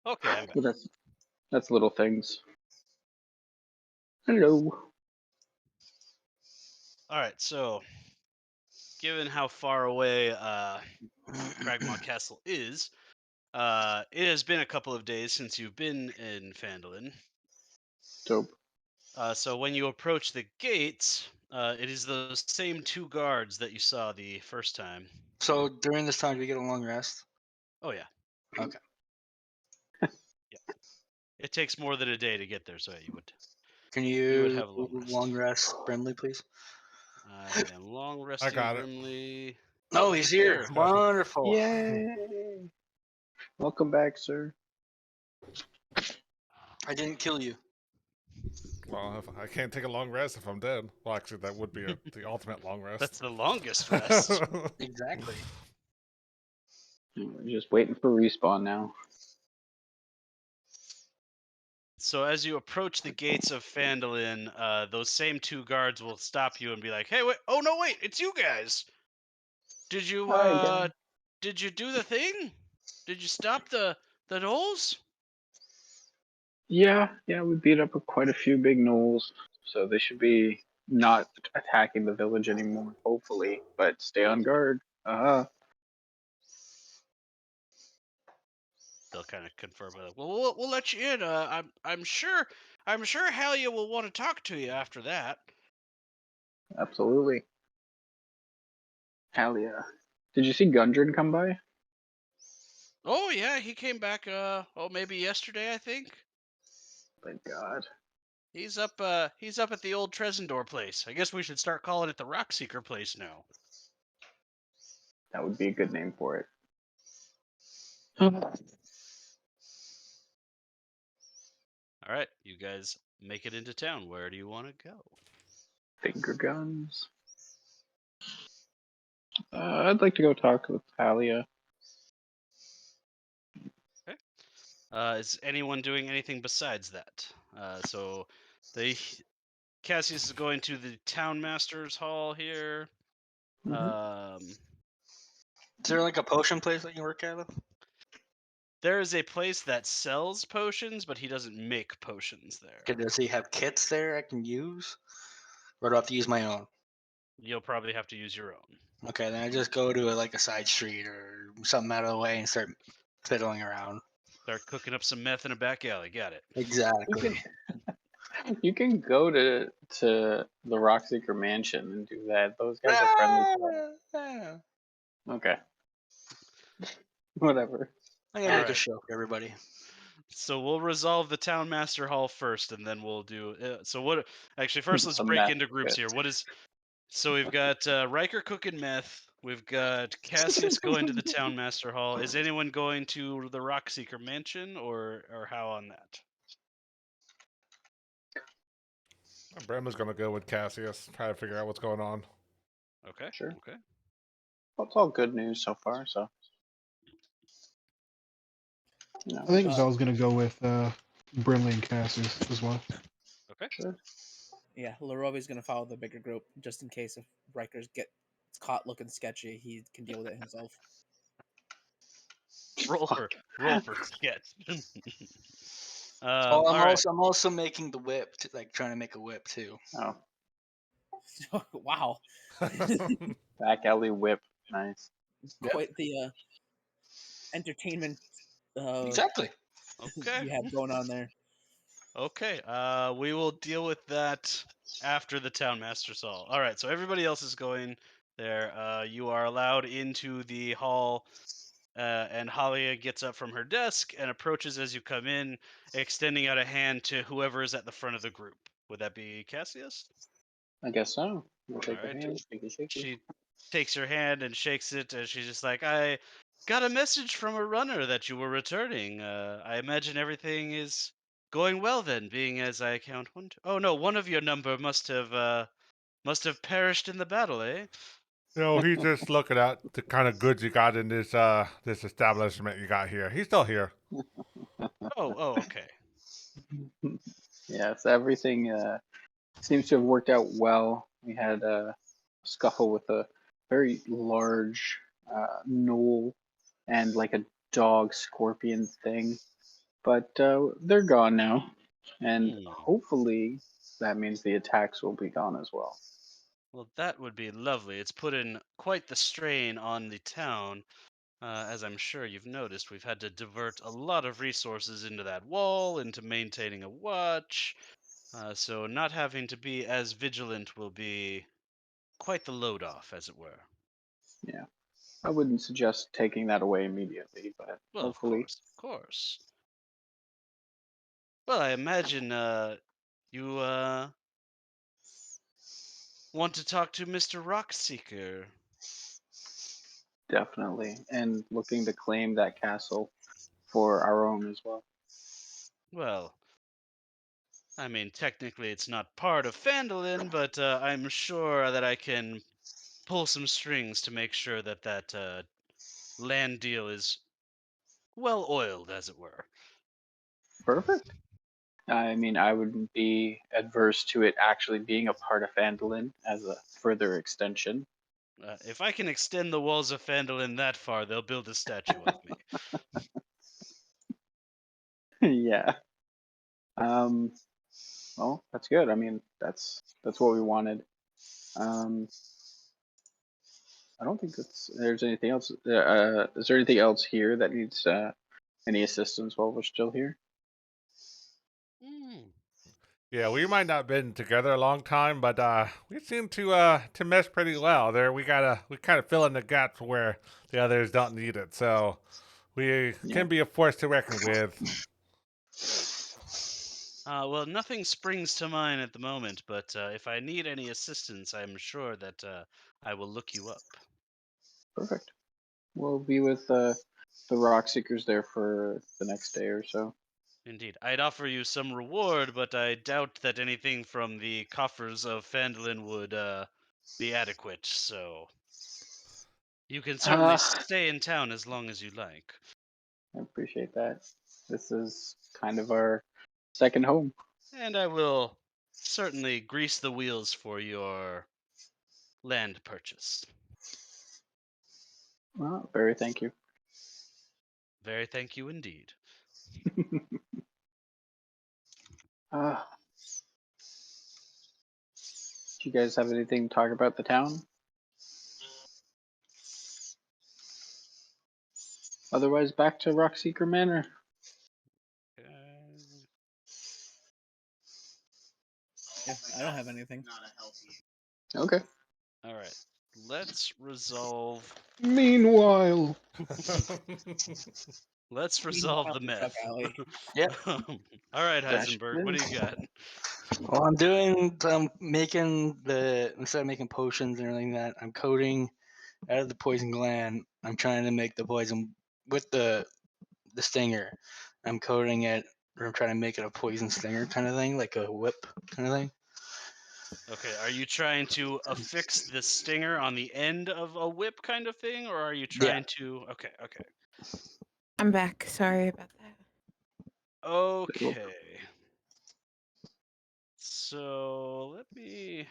Okay, I'm back. But that's little things. Hello. All right, so given how far away Cragmaw Castle is, it has been a couple of days since you've been in Phandalin. Dope. So when you approach the gates, it is those same two guards that you saw the first time. So during this time, do we get a long rest? Oh yeah, Okay. yeah. It takes more than a day to get there, so you would Can have a long rest. long rest Brimley, please? I am long resting got it. Brimley. No, Oh, he's here. there. Wonderful. Yay! Welcome back, sir. I didn't kill you. Well, if I can't take a long rest if I'm dead. Well, actually, that would be the ultimate long rest. That's the longest rest. Exactly. We're just waiting for respawn now. So as you approach the gates of Phandalin, those same two guards will stop you and be like, "Hey, wait! Oh no, wait! It's you guys! Did you Hi again. did you do the thing? Did you stop the gnolls?" Yeah, we beat up quite a few big gnolls, so they should be not attacking the village anymore, hopefully. But stay on guard. They'll kind of confirm it. Well, we'll let you in. I'm sure Halia will want to talk to you after that. Absolutely. Hell yeah. Did you see Gundren come by? Oh yeah, he came back. Maybe yesterday, I think. Thank God. He's up at the old Trezendor place. I guess we should start calling it the Rockseeker place now. That would be a good name for it. All right, you guys make it into town. Where do you want to go? Finger guns. I'd like to go talk with Talia. Is anyone doing anything besides that? So, Cassius is going to the town master's hall here. Mhm. Is there like a potion place that you work at? There is a place that sells potions, but he doesn't make potions there. Okay, does he have kits there I can use? Or do I have to use my own? You'll probably have to use your own. Okay, then I just go to like a side street or something out of the way and start fiddling around. Start cooking up some meth in a back alley. Got it. Exactly. You can go to the Rockseeker Mansion and do that. Those guys are friendly. Yeah. Okay. Whatever. I'm gonna make a Alright. show for everybody. So we'll resolve the town master hall first, and then we'll do. So what? Actually, first let's The break meth into groups pit. here. What is? So we've got Riker cooking meth. We've got Cassius going to the town master hall. Is anyone going to the Rockseeker mansion, or how on that? Bram's gonna go with Cassius, try to figure out what's going on. Okay. Sure. Okay. Well, it's all good news so far. So. You know, I think just- Bell's gonna go with Brimley and Cassius as well. Okay. Sure. Yeah, Larobe's gonna follow the bigger group just in case if Rikers gets caught looking sketchy, he can deal with it himself. Roll for sketch. Oh, all right. I'm also making the whip, like trying to make a whip too. Oh, Wow, back alley whip. Nice. Yep. quite the entertainment Exactly. Okay. you have going on there. Okay. We will deal with that after the town master's hall. All right. So everybody else is going there. You are allowed into the hall, and Halia gets up from her desk and approaches as you come in, extending out a hand to whoever is at the front of the group. Would that be Cassius? I guess so. We'll take All a right. hand, shake it, shake it. She takes your hand and shakes it, and she's just like, "I got a message from a runner that you were returning. I imagine everything is going well then, being as I count one. Oh no, one of your number must have perished in the battle, eh?" No, he's just looking at the kind of goods you got in this this establishment you got here. He's still here. Okay. Yes, everything seems to have worked out well. We had a scuffle with a very large gnoll and like a dog scorpion thing. but they're gone now, and Hmm. hopefully that means the attacks will be gone as well. Well, that would be lovely. It's put in quite the strain on the town. As I'm sure you've noticed, we've had to divert a lot of resources into that wall, into maintaining a watch. So not having to be as vigilant will be quite the load off, as it were. Yeah, I wouldn't suggest taking that away immediately, but Well, hopefully. of course. Well, I imagine you want to talk to Mr. Rockseeker. Definitely, and looking to claim that castle for our own as well. Well, I mean, technically it's not part of Phandalin, but I'm sure that I can pull some strings to make sure that that land deal is well oiled, as it were. Perfect. I mean, I wouldn't be adverse to it actually being a part of Phandalin as a further extension. If I can extend the walls of Phandalin that far, they'll build a statue of me. Yeah. Well, that's good. I mean, that's what we wanted. I don't think there's anything else. Is there anything else here that needs any assistance while we're still here? Hmm. Yeah, we might not been together a long time, but we seem to mesh pretty well. There, we kind of fill in the gaps where the others don't need it. So we Yeah. can be a force to reckon with. Well, nothing springs to mind at the moment, but if I need any assistance, I'm sure that I will look you up. Perfect. We'll be with the Rock Seekers there for the next day or so. Indeed. I'd offer you some reward, but I doubt that anything from the coffers of Phandalin would be adequate, so you can certainly Uh, stay in town as long as you like. I appreciate that. This is kind of our second home. And I will certainly grease the wheels for your land purchase. Well, very thank you. Very thank you indeed. Do you guys have anything to talk about the town? Otherwise, back to Rockseeker Manor. Yeah, I don't have anything. Okay. All right. Let's resolve. Meanwhile, Let's resolve the Truck myth. alley. Yep. All right, Heisenberg, what do you got? Well, I'm making instead of making potions and everything that I'm coating out of the poison gland. I'm trying to make the poison with the stinger. I'm coating it, or I'm trying to make it a poison stinger kind of thing, like a whip kind of thing. Okay, are you trying to affix the stinger on the end of a whip kind of thing, or are you trying to? Okay, okay, I'm back. Sorry about that. okay. So let me.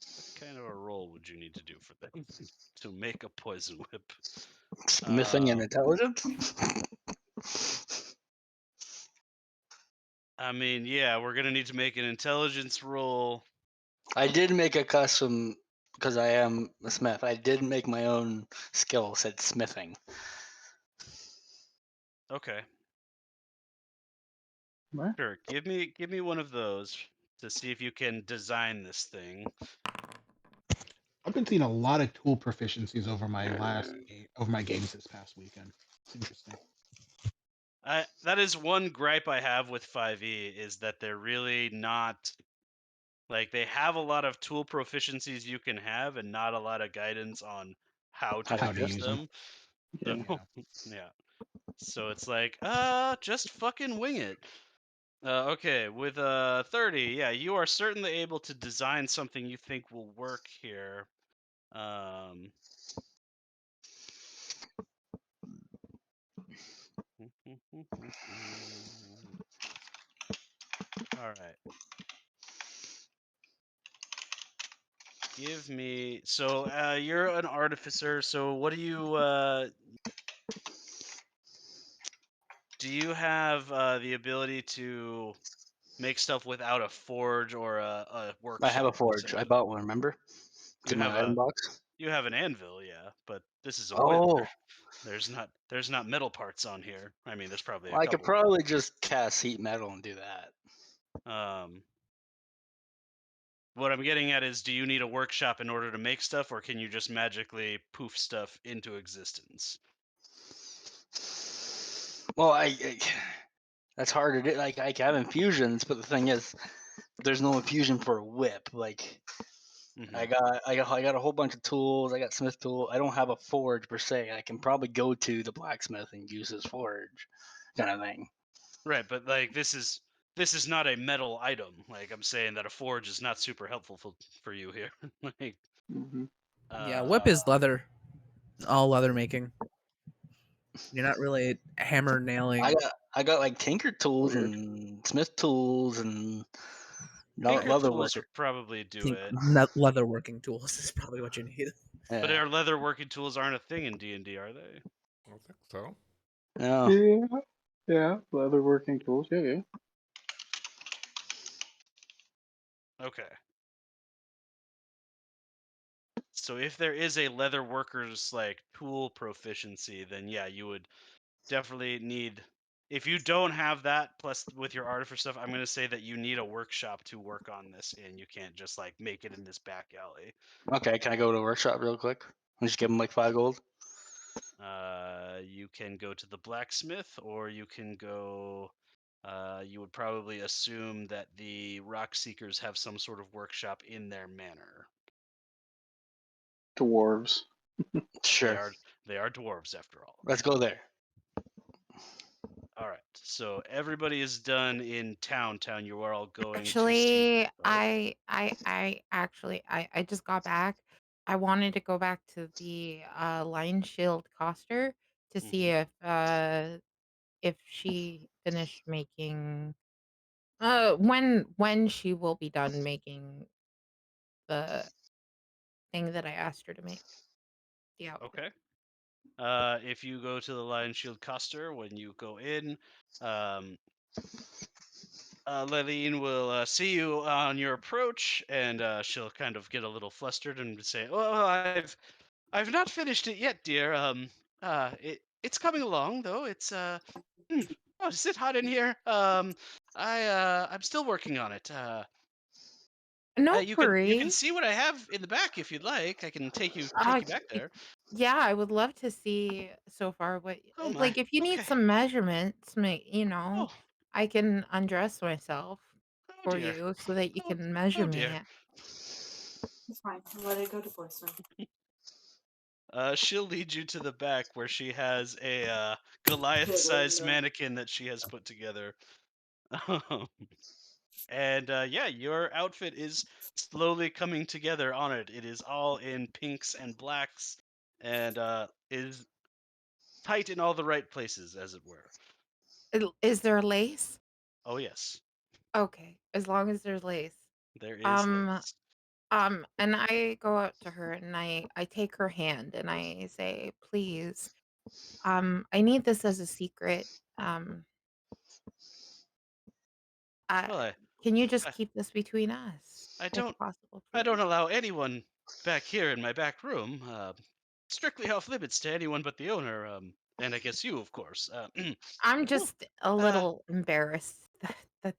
What kind of a roll would you need to do for that to make a poison whip? Smithing and intelligence. I mean, yeah, we're gonna need to make an intelligence roll. I did make a custom because I am a smith. I did make my own skill, said smithing. Okay, What? sure. Give me one of those to see if you can design this thing. I've been seeing a lot of tool proficiencies over my games this past weekend. It's interesting. That is one gripe I have with 5e is that they're really not like they have a lot of tool proficiencies you can have and not a lot of guidance on how to How to use use 'em. them. Yeah. So, yeah. So it's like, just fucking wing it. Okay, with 30, yeah, you are certainly able to design something you think will work here. All right. Give me so you're an artificer, so what do you Do you have the ability to make stuff without a forge or a workshop? I have a per forge. se? I bought one. Remember? It's You in my have item a box. you have an anvil, yeah, but this is a whip. Oh, There's not metal parts on here. I mean, there's probably a well, I could couple. probably just cast heat metal and do that. What I'm getting at is, do you need a workshop in order to make stuff, or can you just magically poof stuff into existence? Well, that's hard to do. Like I have infusions, but the thing is, there's no infusion for a whip. Like Mhm. I got a whole bunch of tools. I got smith tool. I don't have a forge per se. I can probably go to the blacksmith and use his forge, kind of thing. Right, but like this is not a metal item. Like I'm saying that a forge is not super helpful for you here. Like, Hmm. Yeah, whip is leather. All leather making. You're not really hammer nailing. I got like tinker tools Forge. and smith tools and tinker leather tools worker. would probably do think it. leather working tools is probably what you need. But Yeah. our leather working tools aren't a thing in D&D, are they? I don't think so. No. Yeah. Yeah. Leather working tools. Yeah. Yeah. Okay. So if there is a leather worker's like tool proficiency, then yeah, you would definitely need. If you don't have that, plus with your artificer stuff, I'm gonna say that you need a workshop to work on this, and you can't just like make it in this back alley. Okay, can I go to a workshop real quick and just give him like 5 gold? You can go to the blacksmith, or you can go. You would probably assume that the rock seekers have some sort of workshop in their manor. Dwarves. Sure. They are dwarves after all. Let's go there. All right. So everybody is done in town. You are all going to Actually, see. Oh, I just got back. I wanted to go back to the Lion Shield Coster to see if she finished making when she will be done making the thing that I asked her to make. The outfit. okay. If you go to the Lion Shield Coster, when you go in, Leline will see you on your approach, and she'll kind of get a little flustered and say, "Oh, I've not finished it yet, dear. It's coming along though. Oh, is it hot in here? I'm still working on it. No You can worry. see what I have in the back if you'd like. I can take you back there. Yeah, I would love to see so far what Oh my. like if you need Okay. some measurements, Oh, I can undress myself oh for dear. you so that you Oh, can measure oh me. dear. It's fine. I'll let it go to voicemail. She'll lead you to the back where she has a Goliath-sized mannequin that she has put together. And yeah, your outfit is slowly coming together on it. It is all in pinks and blacks, and is tight in all the right places, as it were. Is there lace? Oh yes, Okay, as long as there's lace. there is Um, lace. and I go up to her and I take her hand and I say, "Please, I need this as a secret. Um, Well, can you just I, keep this between us, I if don't possible, I don't please?" allow anyone back here in my back room. Strictly off limits to anyone but the owner. And I guess you, of course. I'm Oh, just a little embarrassed.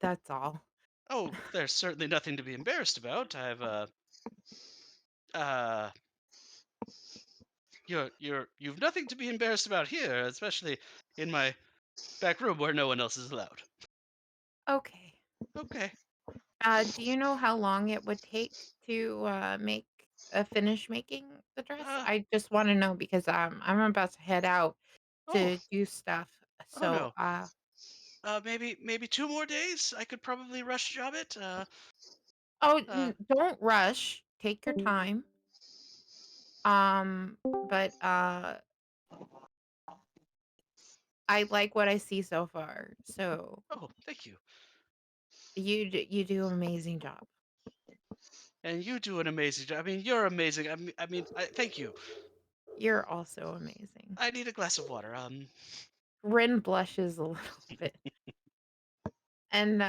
That's all. oh, there's certainly nothing to be embarrassed about. Uh, you've nothing to be embarrassed about here, especially in my back room where no one else is allowed. Okay. Okay. Do you know how long it would take to finish making the dress? Uh, I just want to know because I'm about to head out oh, to do stuff. oh So no. Maybe 2 more days. I could probably rush job it. don't rush. Take your time. But I like what I see so far. So Oh, thank you. you do an amazing job. And you do an amazing job. I mean, you're amazing. Thank you. You're also amazing. I need a glass of water. Rin blushes a little bit. And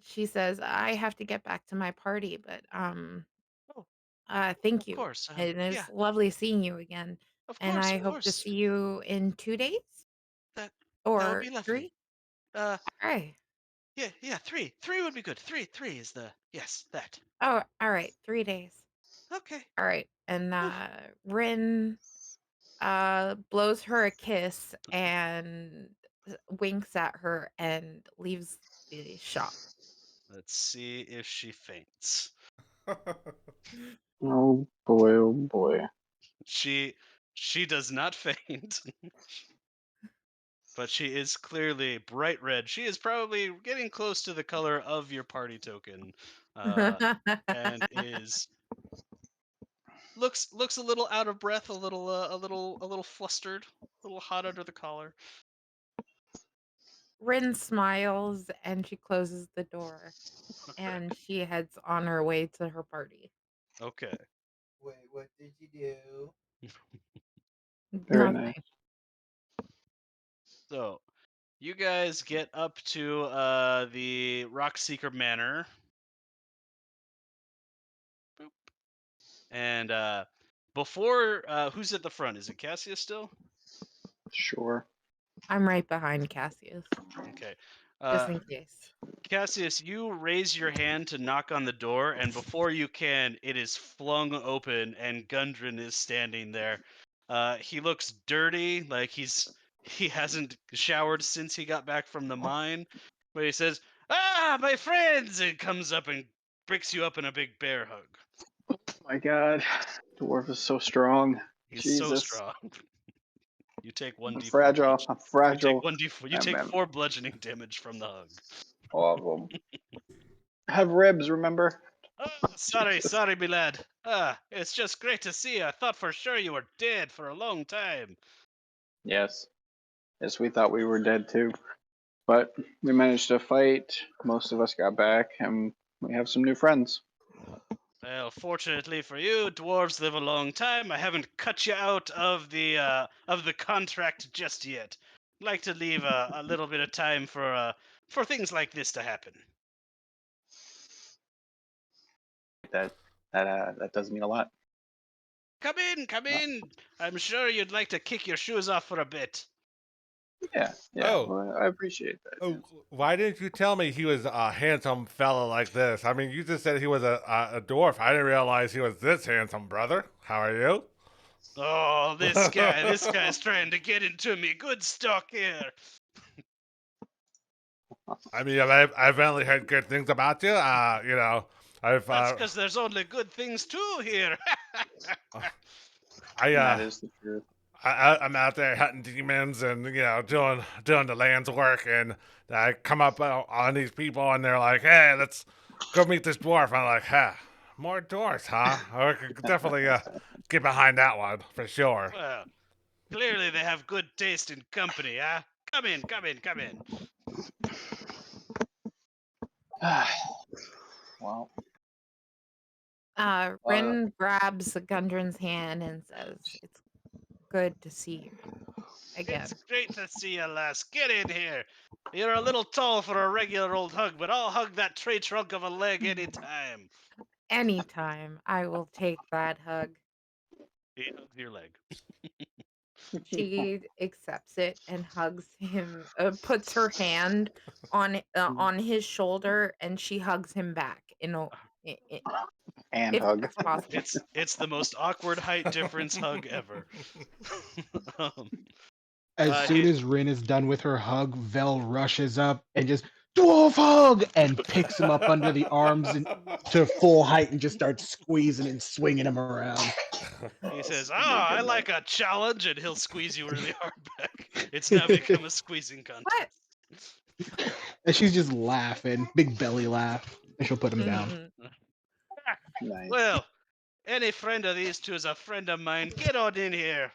she says, "I have to get back to my party, but Oh, thank of you. course. It Yeah, is lovely seeing you again, of and course, I of hope to course. see you in 2 days That that would or be lovely. 3. Uh, Okay. yeah, yeah, 3. 3 would be good. Three is the yes, that. Oh, all right. 3 days. Okay. All right. And Whew. Rin blows her a kiss and winks at her and leaves the shop. Let's see if she faints. Oh boy, oh boy. She does not faint, but she is clearly bright red. She is probably getting close to the color of your party token, and is looks a little out of breath, a little flustered, a little hot under the collar. Rin smiles and she closes the door and she heads on her way to her party. Okay. Wait, what did you do? Very Nothing. nice. So you guys get up to the Rockseeker Manor. Boop. And before who's at the front? Is it Cassius still? Sure. I'm right behind Cassius, Okay. just in case. Cassius, you raise your hand to knock on the door, and before you can, it is flung open, and Gundren is standing there. He looks dirty, like he hasn't showered since he got back from the mine. But he says, "Ah, my friends!" and comes up and picks you up in a big bear hug. My God, dwarf is so strong. He's so Jesus. strong. You take I'm 1d4. fragile. I'm You take fragile. 1d4. You I'm- take I'm 4 bludgeoning damage from the hug. all of them. I have ribs, remember? Oh, sorry, me lad. It's just great to see you. I thought for sure you were dead for a long time. Yes. Yes, we thought we were dead too. But we managed to fight. Most of us got back, and we have some new friends. Well, fortunately for you, dwarves live a long time. I haven't cut you out of the contract just yet. I'd like to leave a little bit of time for things like this to happen. That does mean a lot. Come in. I'm sure you'd like to kick your shoes off for a bit. Yeah. Oh. Well, I appreciate that. Oh, why didn't you tell me he was a handsome fella like this? I mean, you just said he was a dwarf. I didn't realize he was this handsome, brother. How are you? Oh, this guy's trying to get into me. Good stock here. I mean, I've only heard good things about you. You know, That's because there's only good things too here. That is the truth. I'm out there hunting demons and, you know, doing the land's work, and I come up on these people and they're like, "Hey, let's go meet this dwarf." I'm like, "Huh, more dwarfs, huh? I could definitely get behind that one for sure." Well, clearly they have good taste in company, huh? Come in. Well, Rin grabs Gundren's hand and says, "It's good to see you again." It's great to see you, lass. Get in here. You're a little tall for a regular old hug, but I'll hug that tree trunk of a leg anytime. Anytime, I will take that hug. He hugs your leg. She accepts it and hugs him, puts her hand on his shoulder, and she hugs him back. and If hug. that's possible. It's the most awkward height difference hug ever. As soon as Rin is done with her hug, Vel rushes up and just dwarf hug and picks him up under the arms and to full height and just starts squeezing and swinging him around. He says, I like a challenge, and he'll squeeze you really hard back. It's now become a squeezing contest. What? And she's just laughing, big belly laugh, and she'll put him down. Nice. Well, any friend of these two is a friend of mine. Get on in here.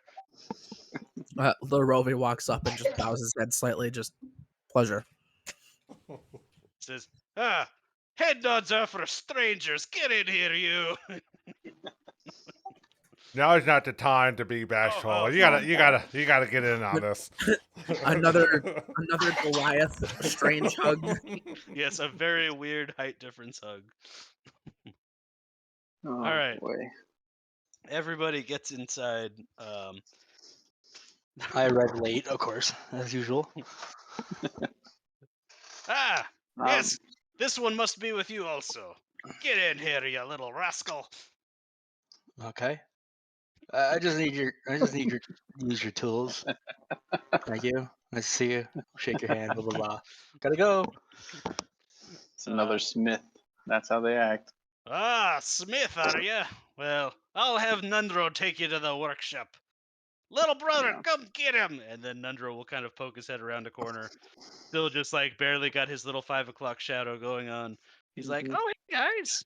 Larovi walks up and just bows his head slightly, just pleasure. Says, head nods are for strangers. Get in here, you. Now is not the time to be bashful. oh, you gotta get in on this. Another Goliath strange hug. Yes, a very weird height difference hug. Oh, All right. boy. Everybody gets inside. I arrived late, of course, as usual. Yes, this one must be with you also. Get in here, you little rascal. Okay. I just need your use your tools. Thank you. Nice to see you. Shake your hand. Blah blah blah. Gotta go. It's another Smith. That's how they act. Smith, are you? Well, I'll have Nundro take you to the workshop. Little brother, Yeah. come get him! And then Nundro will kind of poke his head around a corner. Still just like barely got his little 5 o'clock shadow going on. He's like, Mhm. oh, hey, guys.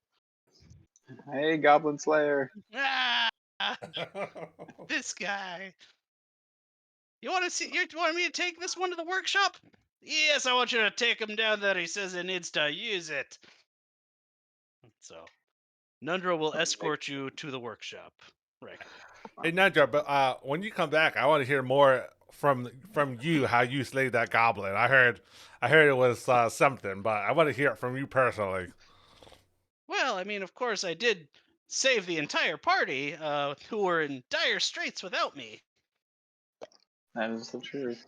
Hey, Goblin Slayer. Ah, this guy. You want me to take this one to the workshop? Yes, I want you to take him down there. He says he needs to use it. So, Nundro will escort you to the workshop. Right. Hey, Nundro, but when you come back, I want to hear more from you how you slayed that goblin. I heard it was something, but I want to hear it from you personally. Well, I mean, of course, I did save the entire party, who were in dire straits without me. That is the truth.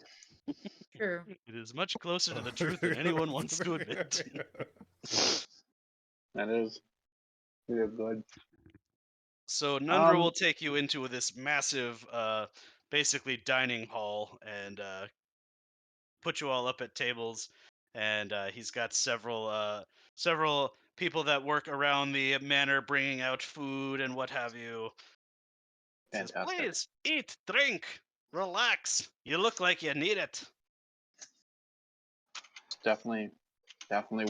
True. It is much closer to the truth than anyone wants to admit. That is. You're good. So Nundra will take you into this massive, basically dining hall, and put you all up at tables. And he's got several people that work around the manor, bringing out food and what have you. Says, Fantastic. please eat, drink, relax. You look like you need it. Definitely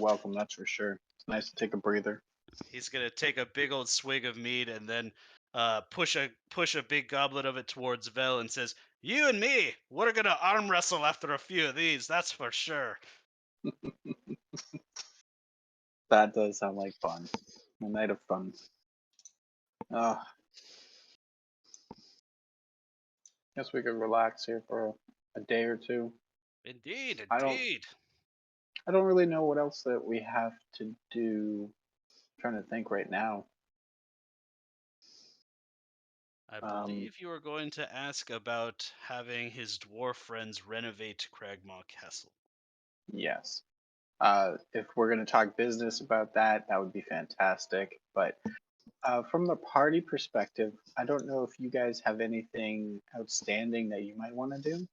welcome. That's for sure. It's nice to take a breather. He's gonna take a big old swig of mead and then push a big goblet of it towards Vel and says, "You and me, we're gonna arm wrestle after a few of these. That's for sure." That does sound like fun. A night of fun. Guess we could relax here for a day or two. Indeed, I don't- indeed. I don't really know what else that we have to do. I'm trying to think right now. I believe you were going to ask about having his dwarf friends renovate Cragmaw Castle. Yes. If we're going to talk business about that, that would be fantastic. But from the party perspective, I don't know if you guys have anything outstanding that you might want to do.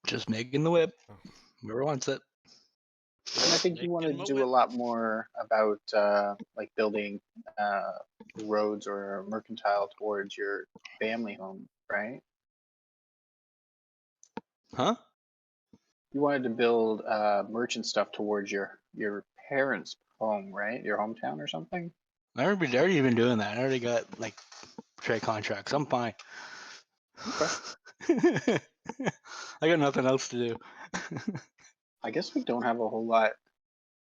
Just making the whip. Whoever wants it. And I think you want to Making my do a whip. lot more about like building roads or mercantile towards your family home, right? Huh? You wanted to build merchant stuff towards your parents' home, right? Your hometown or something? I already been doing that. I already got like trade contracts. I'm fine. I got nothing else to do. I guess we don't have a whole lot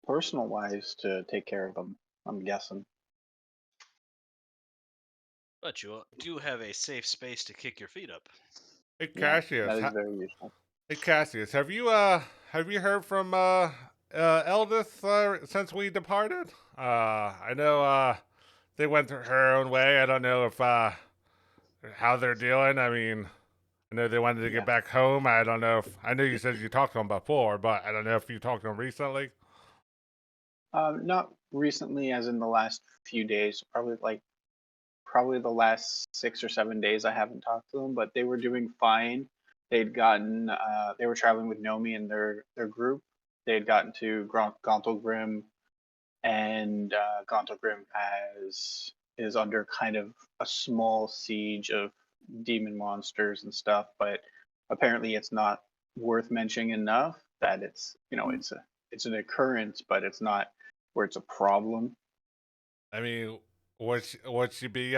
personal wise to take care of them, I'm guessing. But you do have a safe space to kick your feet up. Hey, Yeah, Cassius. that is very useful. Hey, Cassius. Have you heard from Eldith since we departed? I know they went her own way. I don't know if how they're doing. I mean, I know they wanted to get back home. I don't know if I know you said you talked to them before, but I don't know if you talked to them recently. Not recently, as in the last few days. Probably the last 6 or 7 days I haven't talked to them, but they were doing fine. They'd gotten they were traveling with Nomi and their group. They had gotten to Gauntlgrim, and Gauntlgrim is under kind of a small siege of demon monsters and stuff, but apparently it's not worth mentioning enough that it's it's an occurrence, but it's not where it's a problem. I mean, would she be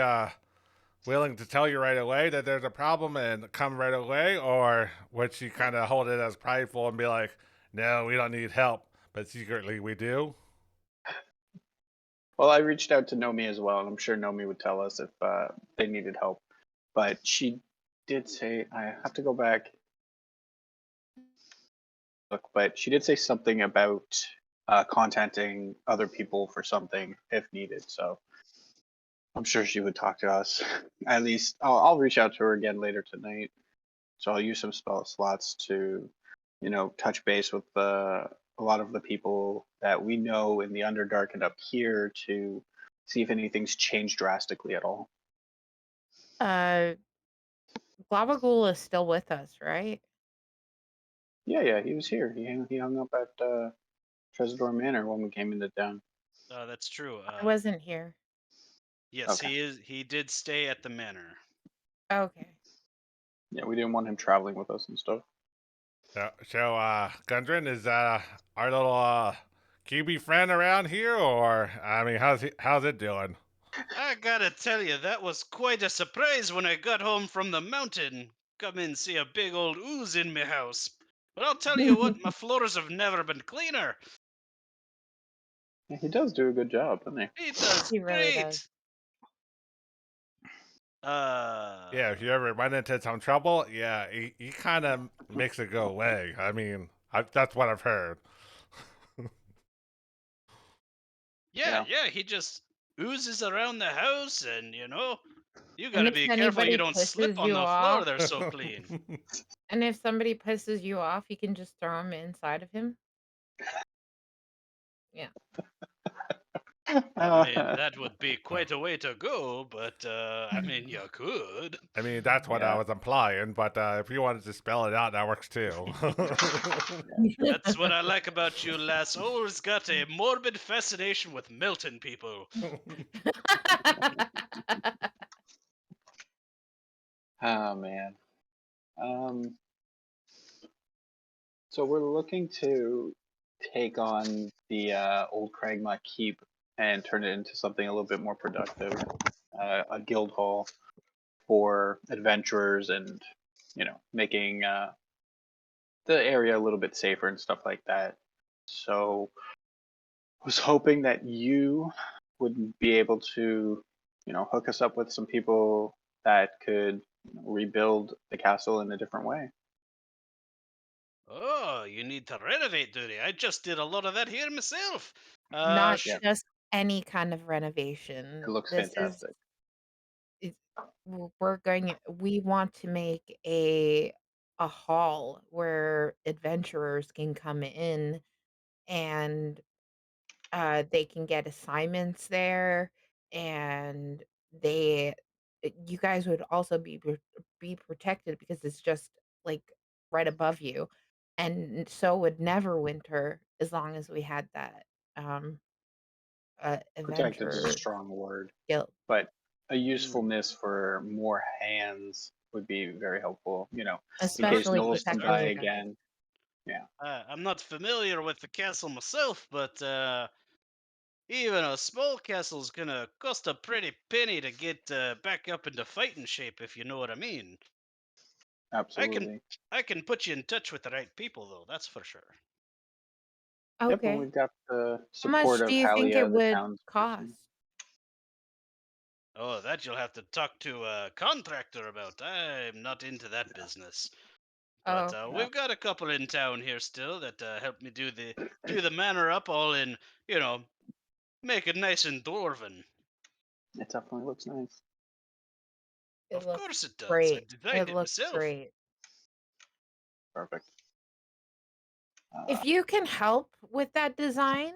willing to tell you right away that there's a problem and come right away, or would she kind of hold it as prideful and be like, "No, we don't need help, but secretly we do"? Well, I reached out to Nomi as well, and I'm sure Nomi would tell us if they needed help. But she did say I have to go back look, but she did say something about contacting other people for something if needed. So I'm sure she would talk to us. At least I'll reach out to her again later tonight. So I'll use some spell slots to, touch base with a lot of the people that we know in the Underdark and up here to see if anything's changed drastically at all. Uh, Glabagul is still with us, right? Yeah, he was here. He hung up at Tresidor Manor when we came into town. That's true. I wasn't here. Yes, Okay. he did stay at the manor. Okay. Yeah, we didn't want him traveling with us and stuff. So, Gundren, is that our little QB friend around here, or I mean, how's it doing? I gotta tell you, that was quite a surprise when I got home from the mountain. Come in, see a big old ooze in me house. But I'll tell you what, my floors have never been cleaner. Yeah, he does do a good job, doesn't he? He does He really does. great. Yeah, if you ever run into some trouble, yeah, he kind of makes it go away. I mean, that's what I've heard. Yeah, he just oozes around the house, and you And gotta if be careful you anybody don't slip pisses on you the floor. off, They're so clean. and if somebody pisses you off, you can just throw him inside of him. Yeah. I mean, that would be quite a way to go, but I mean, you could. I mean, that's what I Yeah. was implying, but if you wanted to spell it out, that works too. That's what I like about you, lass. Always got a morbid fascination with melting people. Oh man. So we're looking to take on the old Cragma Keep and turn it into something a little bit more productive. A guild hall for adventurers and, making the area a little bit safer and stuff like that. So I was hoping that you would be able to, hook us up with some people that could rebuild the castle in a different way. Oh, you need to renovate, duty. I just did a lot of that here myself. Not Yeah, just any kind of it renovation. looks This is fantastic. we want to make a hall where adventurers can come in and they can get assignments there, and you guys would also be protected because it's just like right above you, and so would Neverwinter as long as we had that um Protected is a adventure strong word, guild, but a usefulness for more hands would be very helpful. In case especially Knowles can protecting die you guys. again. Yeah, I'm not familiar with the castle myself, but even a small castle's gonna cost a pretty penny to get back up into fighting shape, if you know what I mean. I can absolutely. I can put you in touch with the right people, though. That's for sure. Yep, and Okay. we've got the How much support do of you think it Halia, the would town's cost? person. Oh, that you'll have to talk to a contractor about. I'm not into that business. Oh, But okay. we've got a couple in town here still that help me do the manor up, all in make it nice and dwarven. It definitely looks nice. It Of looks course it does. I great. designed It it looks myself. great. Perfect. If you can help with that design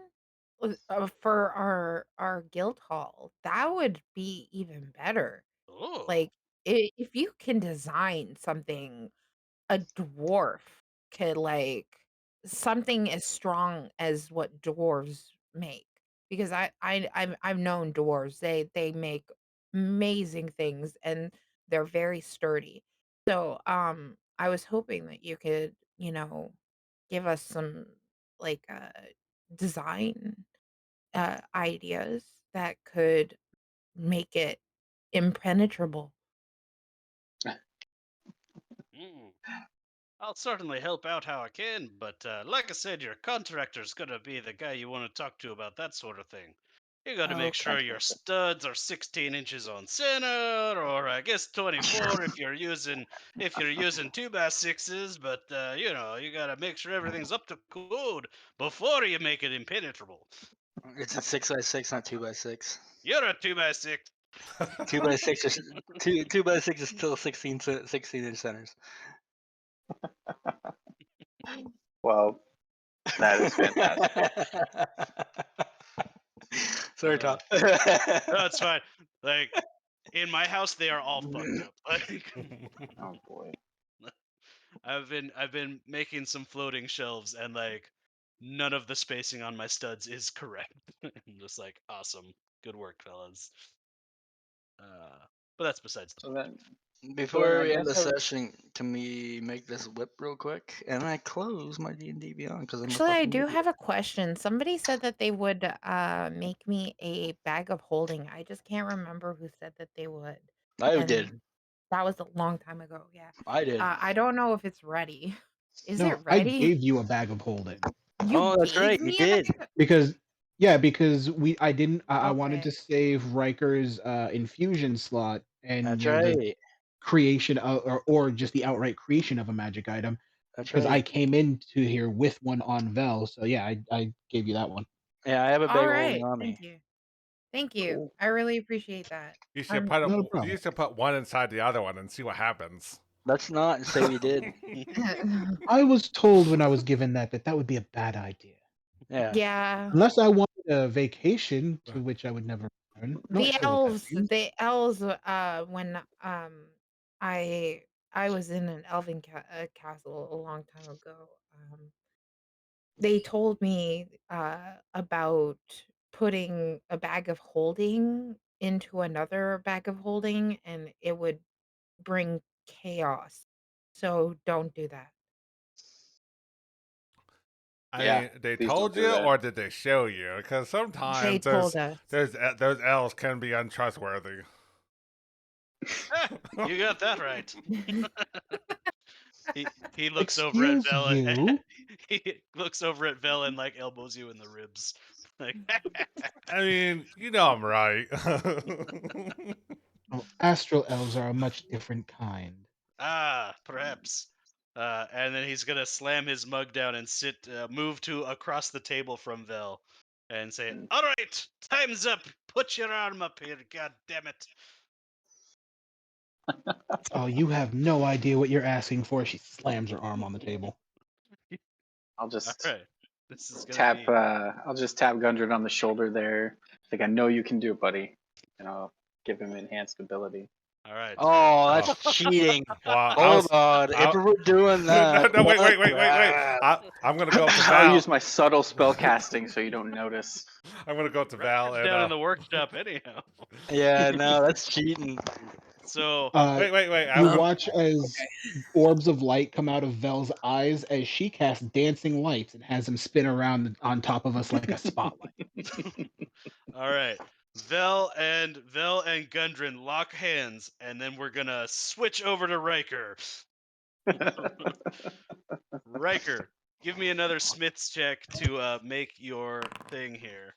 for our guild hall, that would be even better. Oh, Like if you can design something a dwarf could like something as strong as what dwarves make, because I've known dwarves. They make amazing things and they're very sturdy. So I was hoping that you could, give us some like design ideas that could make it impenetrable. mm. I'll certainly help out how I can. But like I said, your contractor's gonna be the guy you want to talk to about that sort of thing. You got to make Okay. sure your studs are 16 inches on center, or I guess 24 if you're using 2x6s. But you know, you got to make sure everything's up to code before you make it impenetrable. It's a 6x6, not 2x6. You're a 2x6. 2x6 is 2x6 is still 16 inch centers. Well, that is fantastic. Sorry, Tom. No, it's fine. Like in my house, they are all fucked up. Like Oh boy. I've been making some floating shelves, and like none of the spacing on my studs is correct. I'm just like, awesome, good work, fellas. But that's besides the So then, Before I we end the guess I- session, can we make this whip real quick? And I close my D&D Beyond because I'm a Actually, I fucking do idiot. have a question. Somebody said that they would make me a bag of holding. I just can't remember who said that they would. I did. And that was a long time ago. Yeah. I did. I don't know if it's ready. Is No, it I ready? gave you a bag of holding You Oh, that's gave right, you me a did. bag of- because I didn't I wanted to Okay. save Riker's infusion slot and That's you know, the right. creation of, or just the outright creation of a magic item That's because I right. came into here with one on Vel. So yeah, I gave you that one. Yeah, I have a bag All of holding right. on me. Thank you. Thank you. Cool. I really appreciate that. You should I'm- put Not a you problem. should put one inside the other one and see what happens. Let's not say we did. I was told when I was given that that would be a bad idea. Yeah. yeah. Unless I wanted a vacation, to which I would never return. Not The sure what that elves, means. when I was in an elven castle a long time ago, they told me about putting a bag of holding into another bag of holding, and it would bring chaos. So don't do that. I Yeah, mean, they please told don't do you, that. or did they show you? Because They sometimes told us. those elves can be untrustworthy. You got that right. He looks over at Excuse Vel and you? he looks over at Vel and like elbows you in the ribs. Like I mean, you know I'm right. Oh, astral elves are a much different kind. perhaps. And then he's gonna slam his mug down and move to across the table from Vel, and say, Mm. "All right, time's up. Put your arm up here. God damn it!" Oh, you have no idea what you're asking for. She slams her arm on the table. I'll just All right, this is gonna tap. be. I'll just tap Gundren on the shoulder there. Like I know you can do it, buddy, and I'll give him enhanced ability. All right. Oh, that's cheating. Well, Hold on. If we're doing that. no, wait. crap. I'm gonna go up to I'll Val. use my subtle spell casting so you don't notice. I'm gonna go up to Val Riker's and down in the workshop anyhow. Yeah, no, that's cheating. So wait. You watch as orbs of light come out of Vel's eyes as she casts dancing lights and has him spin around on top of us like a spotlight. all right. Vel and Gundren lock hands, and then we're gonna switch over to Riker. Riker, give me another Smith's check to make your thing here.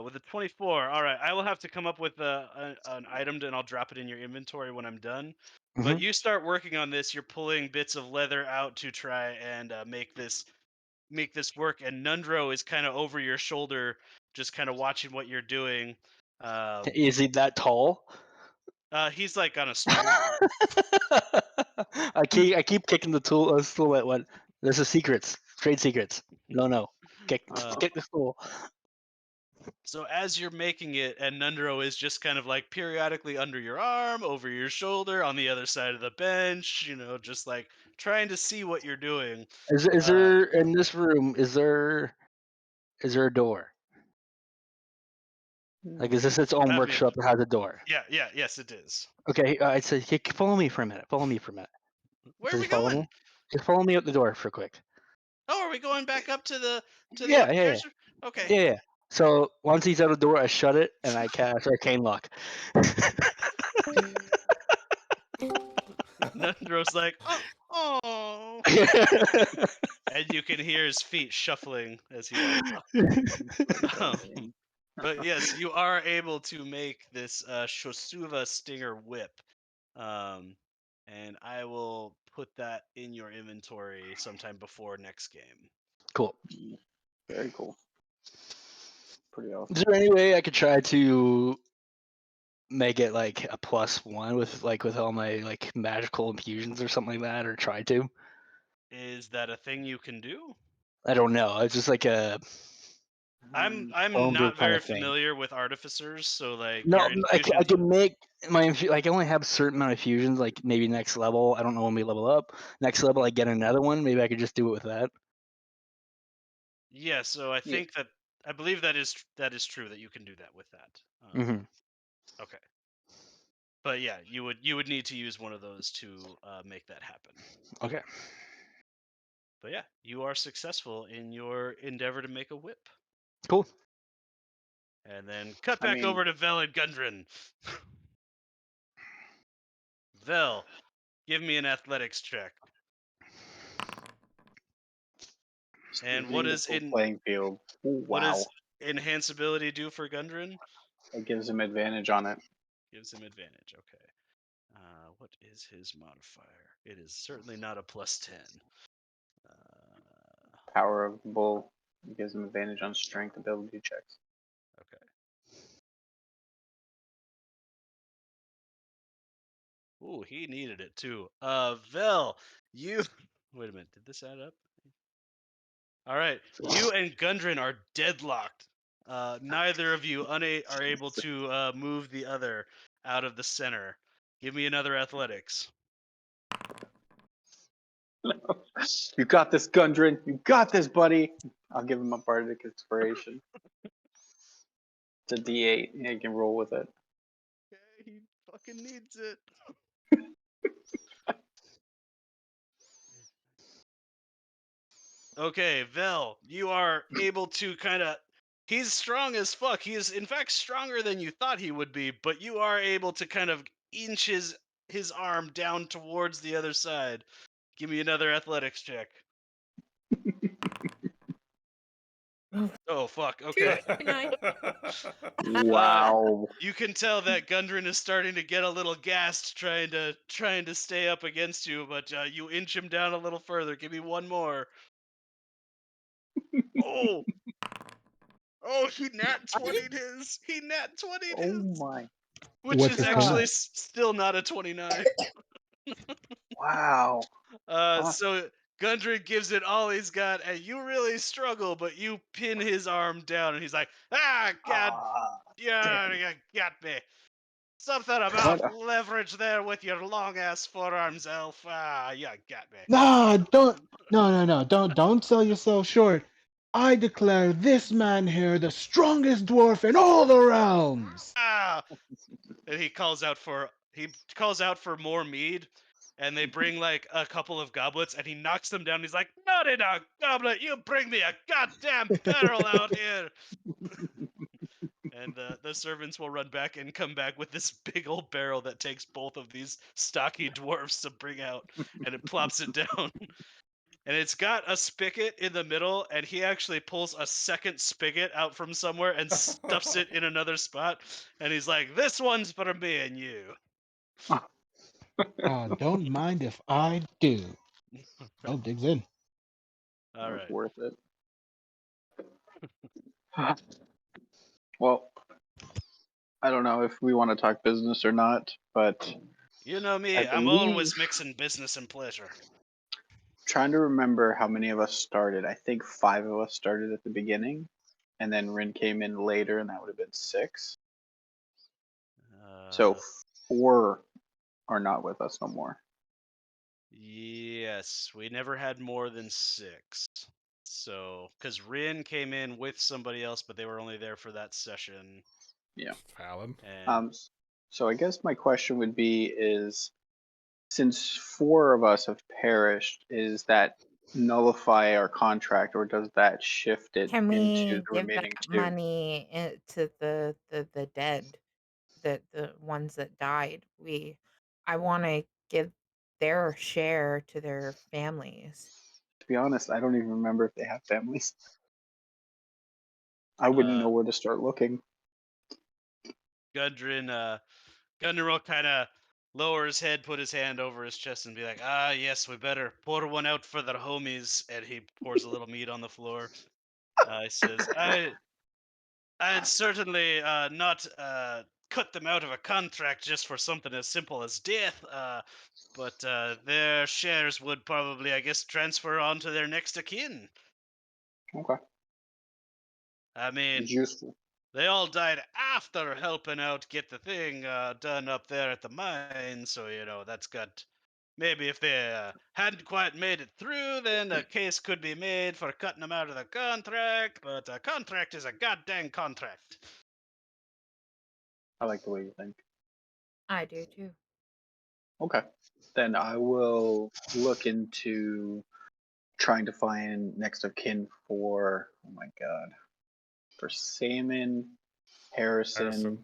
With a 24, all right. I will have to come up with an item, and I'll drop it in your inventory when I'm done. But Mhm. you start working on this. You're pulling bits of leather out to try and make this work. And Nundro is kind of over your shoulder, just kind of watching what you're doing. Is he that tall? He's like on a stool. I keep kicking the stool at what? This is secrets. Trade secrets. No. Kick the stool. So as you're making it, and Nundro is just kind of like periodically under your arm, over your shoulder, on the other side of the bench, you know, just like trying to see what you're doing. Is there in this room? Is there a door? Like, is this its own I mean, workshop that has a door? Yes, it is. Okay, I said, hey, follow me for a minute. Where are Just we follow going? me. Just follow me out the door for quick. Oh, are we going back up to the Yeah. upstairs? Okay. Yeah. So once he's out the door, I shut it and I cast Arcane Lock. Nundro's like, oh, and you can hear his feet shuffling as he walks up. But yes, you are able to make this Shosuva Stinger whip. And I will put that in your inventory sometime before next game. Cool. Very cool. Pretty awesome. Is there any way I could try to make it like a +1 with all my like magical infusions or something like that, or try to? Is that a thing you can do? I don't know. It's just like a I'm homebrew not kinda very thing. familiar with artificers, so like No, your I infusions. can make my like I only have a certain amount of fusions. Like maybe next level, I don't know when we level up. Next level, I get another one. Maybe I could just do it with that. Yeah, so I Yeah. think that I believe that is true that you can do that with that. hmm Okay. But yeah, you would need to use one of those to make that happen. Okay. But yeah, you are successful in your endeavor to make a whip. Cool. And then cut I back mean- over to Vel and Gundren. Vel, give me an athletics check. And what Leaving the is full in playing field? Ooh, what wow. does enhance ability do for Gundren? It gives him advantage on it. Gives him advantage. Okay. What is his modifier? It is certainly not a +10. Power of the bull. It gives him advantage on strength ability checks. Okay. Ooh, he needed it too. Vel, you wait a minute. Did this add up? All right. You and Gundren are deadlocked. Neither of you are able to move the other out of the center. Give me another athletics. You got this, Gundren. You got this, buddy. I'll give him a bardic inspiration. It's a D8. Yeah, you can roll with it. Okay, he fucking needs it. Okay, Vel, you are able to kind of. He's strong as fuck. He is, in fact, stronger than you thought he would be, but you are able to kind of inch his arm down towards the other side. Give me another athletics check. Oh, fuck. Okay. Wow. You can tell that Gundren is starting to get a little gassed trying to stay up against you, but you inch him down a little further. Give me one more. Oh! Oh, he nat 20'd his. He nat 20'd Oh his. my. Which What's is his actually con? still not a 29. Wow. Awesome. So Gundren gives it all he's got, and you really struggle, but you pin his arm down, and he's like, "Ah, God, yeah, you got me. Something about What leverage there with your long ass forearms, elf. Ah, you got me." Nah, don't sell yourself short. I declare this man here the strongest dwarf in all the realms. Ah, and he calls out for more mead, and they bring like a couple of goblets, and he knocks them down. He's like, "Not in a goblet! You bring me a goddamn barrel out here!" And the servants will run back and come back with this big old barrel that takes both of these stocky dwarfs to bring out, and it plops it down. And it's got a spigot in the middle, and he actually pulls a second spigot out from somewhere and stuffs it in another spot. And he's like, "This one's for me and you." Don't mind if I do. Oh, digs in. All That's right. worth it. Well, I don't know if we want to talk business or not, but You know me, I I'm always believe- mixing business and pleasure. trying to remember how many of us started. I think 5 of us started at the beginning, and then Rin came in later, and that would have been 6. So 4 are not with us no more. Yes, we never had more than 6. So, because Rin came in with somebody else, but they were only there for that session. Fallon. And So I guess my question would be is, since 4 of us have perished, is that nullify our contract, or does that shift it Can into we the give remaining that 2? money to the dead, the ones that died? I want to give their share to their families. To be honest, I don't even remember if they have families. I wouldn't know Uh, where to start looking. Gundren will kind of lower his head, put his hand over his chest, and be like, "Ah, yes, we better pour one out for the homies." And he pours a little meat on the floor. He says, I'd certainly not cut them out of a contract just for something as simple as death, but their shares would probably, I guess, transfer on to their next of kin. Okay. I mean, It's useful. they all died after helping out get the thing done up there at the mine, so, that's got... Maybe if they hadn't quite made it through, then a case could be made for cutting them out of the contract, but a contract is a goddamn contract. I like the way you think. I do too. Okay. Then I will look into trying to find next of kin for, oh my god, for Salmon, Harrison,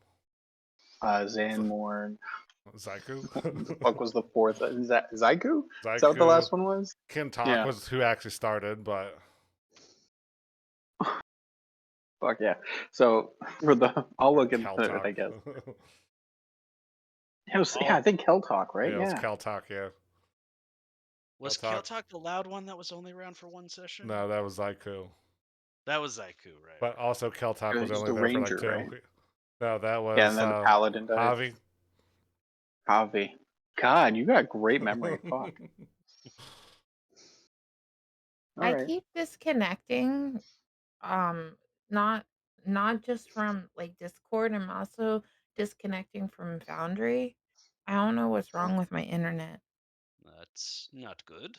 Zanmorn. Zyku. The fuck was the fourth? Is that Zyku? Is that what the Zyku. last one was? Kintok Yeah. was who actually started, but Fuck yeah. So I'll look into it, Keltalk. I guess. I think Keltalk, right? Yeah, it was Yeah. Keltalk, yeah. Was Keltalk. Keltalk the loud one that was only around for one session? No, that was Zyku. That was Zyku, right? But also Keltalk was It's only the there Ranger, for like 2. right? No, that was Yeah, and then the Paladin died. Javi. Javi. God, you got great memory. Fuck. All I right. keep disconnecting, not just from like Discord. I'm also disconnecting from Foundry. I don't know what's wrong with my internet. That's not good.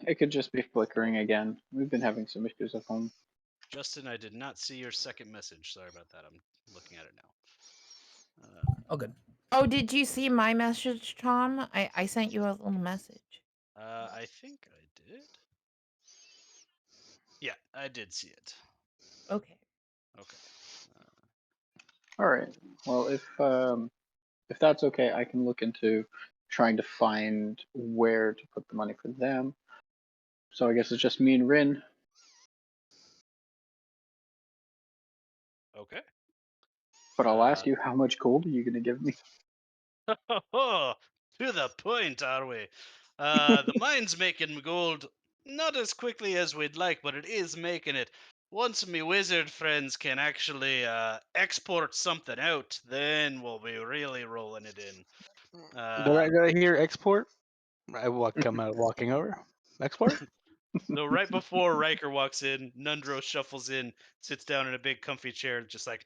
It could just be flickering again. We've been having some issues at home. Justin, I did not see your second message. Sorry about that. I'm looking at it now. Oh, good. Oh, did you see my message, Tom? I sent you a little message. I think I did. Yeah, I did see it. Okay. Okay. All right. Well, if that's okay, I can look into trying to find where to put the money for them. So I guess it's just me and Rin. Okay. But I'll ask you, how much gold are you going to give me? To the point, are we? The mine's making gold not as quickly as we'd like, but it is making it. Once me wizard friends can actually export something out, then we'll be really rolling it in. Did I hear export? Come out walking over. Export? So right before Riker walks in, Nundro shuffles in, sits down in a big comfy chair, just like,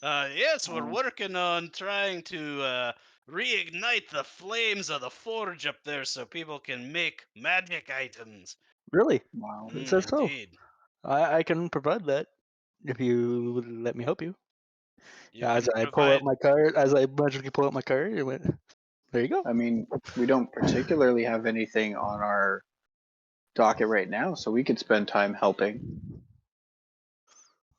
yes, we're working on trying to reignite the flames of the forge up there so people can make magic items. Really? Wow. It says so. Indeed. I can provide that if you would let me help you. You As can I pull provide... out my card, as I magically pull out my card, it went, there you go. I mean, we don't particularly have anything on our docket right now, so we could spend time helping.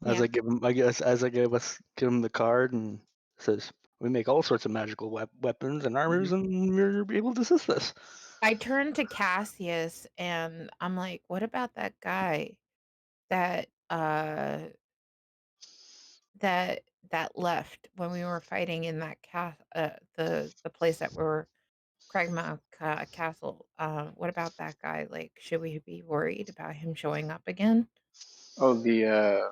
As Yeah. I give him, I guess, as I give him the card and says, we make all sorts of magical weapons and armors, and we're able to assist us. I turned to Cassius and I'm like, what about that guy that that left when we were fighting in that the place that we're Cragmouth Castle? What about that guy? Like, should we be worried about him showing up again? Oh, the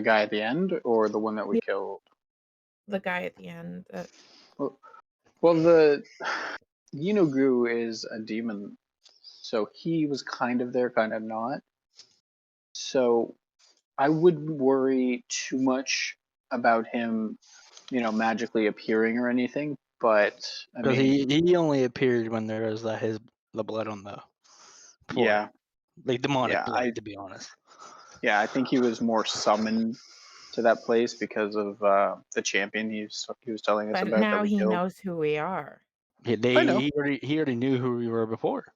guy at the end, or the one that we killed? The guy at the end. Well, the Yinogu is a demon, so he was kind of there, kind of not. So I wouldn't worry too much about him, magically appearing or anything. But I Because mean, he only appeared when there was the blood on the floor. yeah, Like demonic Yeah, blood, to be honest. I think he was more summoned to that place because of the champion he was telling us But about that now we he killed. knows who we are. He know. already knew who we were before.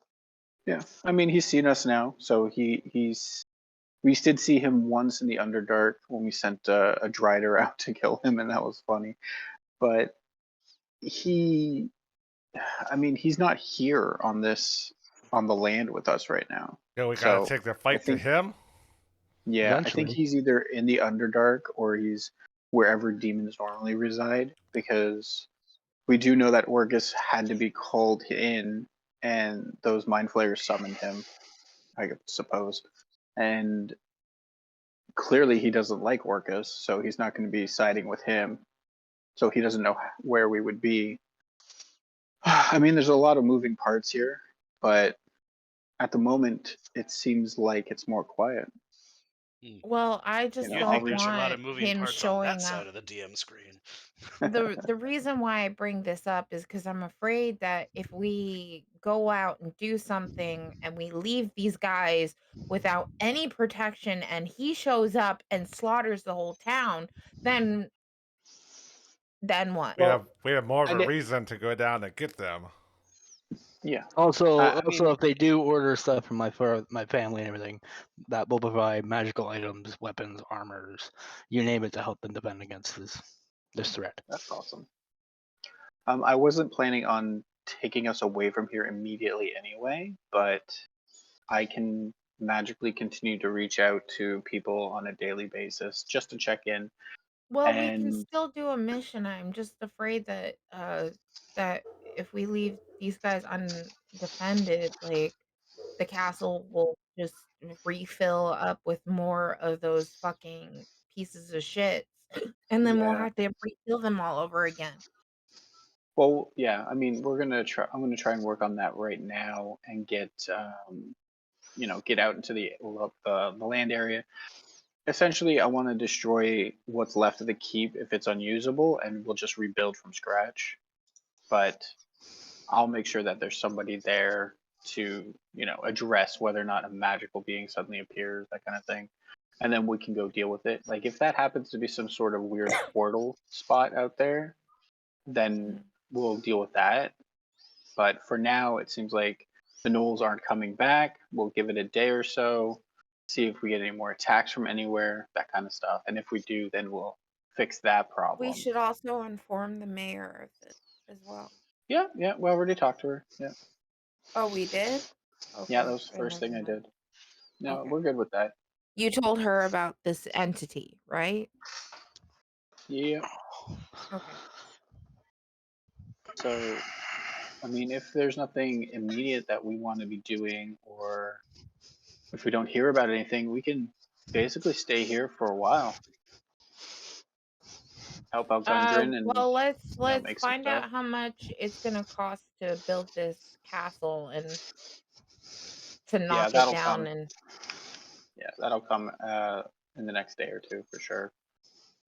Yeah, I mean, he's seen us now, so we did see him once in the Underdark when we sent a Drider out to kill him, and that was funny. But he's not here on the land with us right now. Yeah, we gotta So take the I fight to think, him. yeah, I think Eventually. he's either in the Underdark or he's wherever demons normally reside, because we do know that Orcus had to be called in, and those mind flayers summoned him, I suppose. And clearly he doesn't like Orcus, so he's not going to be siding with him. So he doesn't know where we would be. I mean, there's a lot of moving parts here, but at the moment, it seems like it's more quiet. Well, I just You I'll think don't there's a lot want of moving him parts on that showing side up. of the DM screen. The reason why I bring this up is because I'm afraid that if we go out and do something and we leave these guys without any protection and he shows up and slaughters the whole town, then what? Well, We have more of I a get, reason to go down and get them. yeah. Also, I mean, if they do order stuff from my family and everything, that will provide magical items, weapons, armors, you name it, to help them defend against this threat. that's awesome. I wasn't planning on taking us away from here immediately anyway, but I can magically continue to reach out to people on a daily basis just to check in. Well, we can And still do a mission. I'm just afraid that that if we leave these guys undefended, like the castle will just refill up with more of those fucking pieces of shit, and then we'll yeah, have to refill them all over again. well, yeah, I mean, we're gonna try. I'm gonna try and work on that right now and get, get out into the land area. Essentially, I want to destroy what's left of the keep if it's unusable, and we'll just rebuild from scratch. But I'll make sure that there's somebody there to, address whether or not a magical being suddenly appears, that kind of thing. And then we can go deal with it. Like if that happens to be some sort of weird portal spot out there, then we'll deal with that. But for now, it seems like the gnolls aren't coming back. We'll give it a day or so, see if we get any more attacks from anywhere, that kind of stuff. And if we do, then we'll fix that We problem. should also inform the mayor of this as well. Yeah, we already talked to her. Yeah. Oh, we did? Yeah, Okay, that was the then first thing I never mind. did. No, Okay. we're good with that. You told her about this entity, right? Yeah. Okay. So, I mean, if there's nothing immediate that we want to be doing, or if we don't hear about anything, we can basically stay here for a while. Help out Gundren and Well, let's make some find stuff. out how much it's gonna cost to build this castle and to Yeah, knock it that'll down come. and Yeah, that'll come in the next day or two for sure.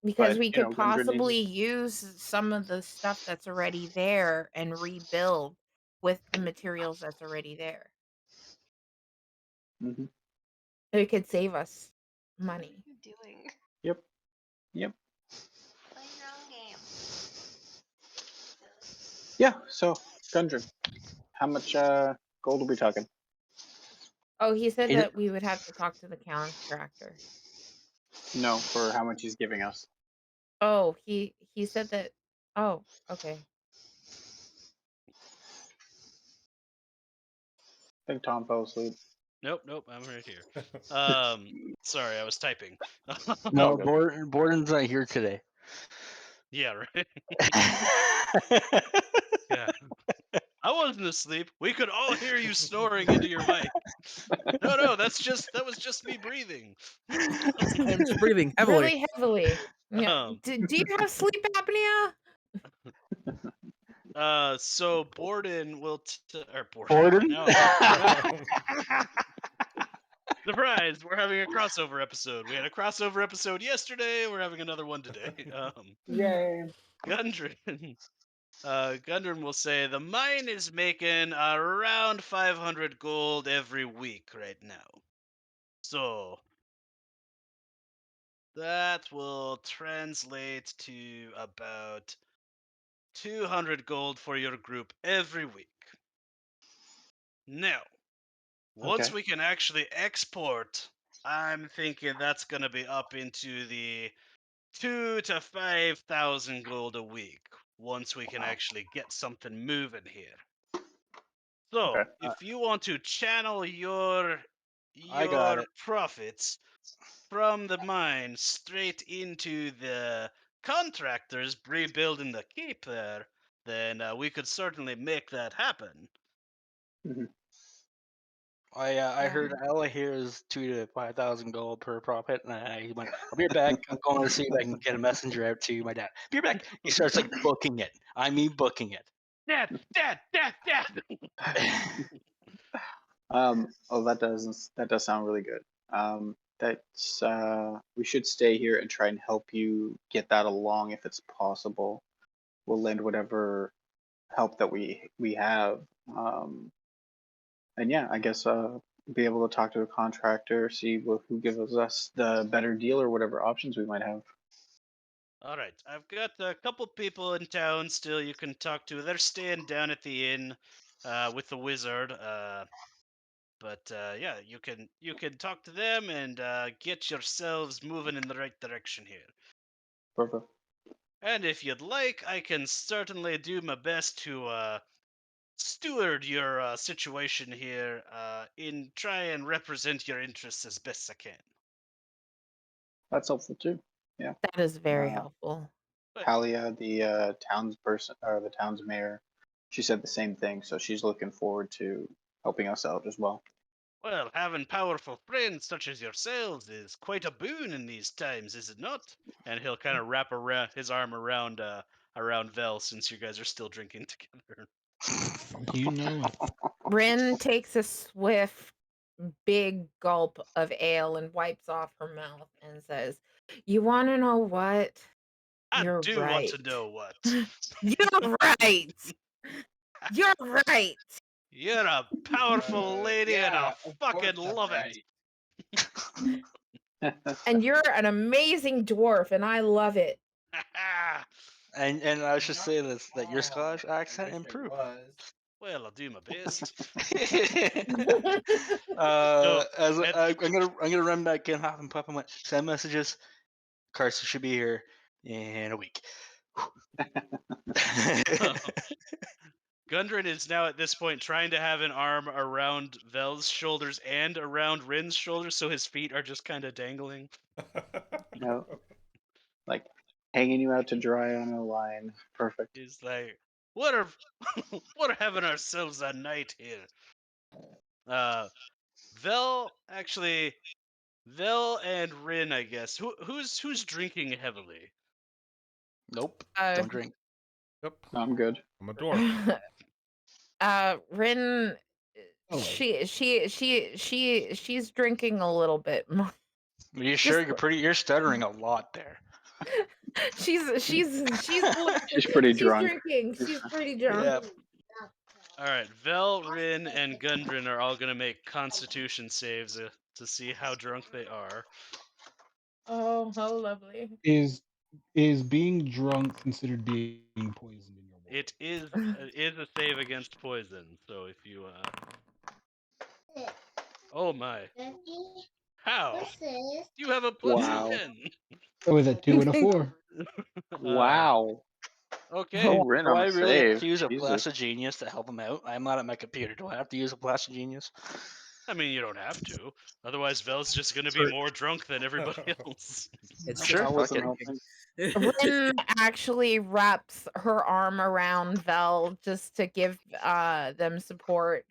because But we could Gundren needs. possibly use some of the stuff that's already there and rebuild with the materials that's already there. Mm-hmm. It could save us money. What are you doing? Yep. Playing your own game. Yeah. So Gundren, how much gold are we talking? Oh, he said It- that we would have to talk to the contractor. No, for how much he's giving us. Oh, he said that. Oh, okay. I think Tom fell asleep. Nope, I'm right here. Sorry, I was typing. No, good. Borden's not here today. Yeah, right. Yeah. I wasn't asleep. We could all hear you snoring into your mic. No, that was just me breathing. I'm just breathing heavily. Really heavily. Yeah. Do you have sleep apnea? So Borden will Borden? No. Surprise! We're having a crossover episode. We had a crossover episode yesterday. We're having another one today. Yay. Gundren. Gundren will say the mine is making around 500 gold every week right now. So that will translate to about 200 gold for your group every week. Now, once Okay. we can actually export, I'm thinking that's going to be up into the 2,000 to 5,000 gold a week once we can Wow. actually get something moving here. So, Okay. if you want to channel your I got your it. profits from the mine straight into the contractors rebuilding the keep there, then we could certainly make that happen. I heard Ella here is 2 to 5,000 gold per profit, and I went, I'll be right back. I'm going to see if I can get a messenger out to my dad. Be right back. He starts like booking it. I mean booking it. Dad, dad, dad, dad. Oh, that does sound really good. That's we should stay here and try and help you get that along if it's possible. We'll lend whatever help that we have. And yeah, I guess be able to talk to a contractor, see who gives us the better deal or whatever options we might have. All right, I've got a couple people in town still you can talk to. They're staying down at the inn with the wizard. But yeah, you can talk to them and get yourselves moving in the right direction here. Perfect. And if you'd like, I can certainly do my best to steward your situation here in try and represent your interests as best I can. That's helpful too. Yeah. That is very Uh, helpful. Talia, the townsperson or the town's mayor, she said the same thing. So she's looking forward to helping us out as well. Well, having powerful friends such as yourselves is quite a boon in these times, is it not? And he'll kind of wrap around his arm around Vel, since you guys are still drinking together. You know it. Rin takes a swift, big gulp of ale and wipes off her mouth and says, "You want to know what? I You're do want right. to know what. You're right. You're right. You're a powerful lady and yeah, I of fucking course I'm love right. it. And you're an amazing dwarf, and I love it." And I should say this, that your Oh, Scottish I accent wish it improved. was. Well, I'll do my best. As and- I'm gonna run back in, hop and puff, and went, send messages. Carson should be here in a week. Gundren is now at this point trying to have an arm around Vel's shoulders and around Rin's shoulders, so his feet are just kind of dangling. No, like hanging you out to dry on a line. Perfect. He's like, we're having ourselves a night here. Vel and Rin, I guess. Who's drinking heavily? Nope, Uh, don't drink. Yep, I'm good. I'm a dwarf. Rin, Oh, wait. she's drinking a little bit more. Are you sure Just- you're stuttering a lot there? She's She's pretty drunk. drinking. She's pretty drunk. Yeah. All right, Vel, Rin, and Gundren are all gonna make Constitution saves to see how drunk they are. Oh, how lovely. Is being drunk considered being poisoned in your water? It is a save against poison. So if you oh my, how you have a plus Wow. 10? It was a 2 and a 4. Wow. Okay. Hey, Rin Do on I the really have save. to use a Jesus. Blast of Genius to help him out? I'm not at my computer. Do I have to use a Blast of Genius? I mean, you don't have to. Otherwise, Vel's just gonna be Sure. more drunk than everybody else. It's Sure, just I wasn't drinking. helping. Rin actually wraps her arm around Vel just to give them support,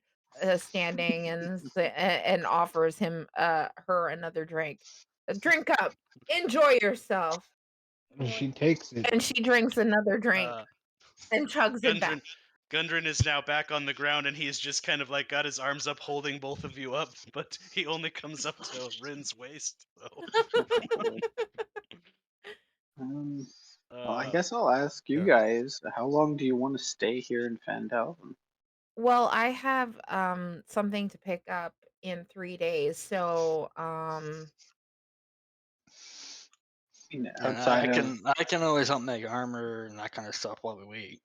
standing, and offers him her another drink. Drink up, enjoy yourself, And she takes it. and she drinks another drink and chugs it back. Gundren is now back on the ground, and he's just kind of like got his arms up, holding both of you up, but he only comes up to Rin's waist. So. Well, I guess I'll ask you guys, how long do you want to stay here in Phandalin? Well, I have something to pick up in 3 days, so You know, And I can always help make armor and that kind of stuff while we wait.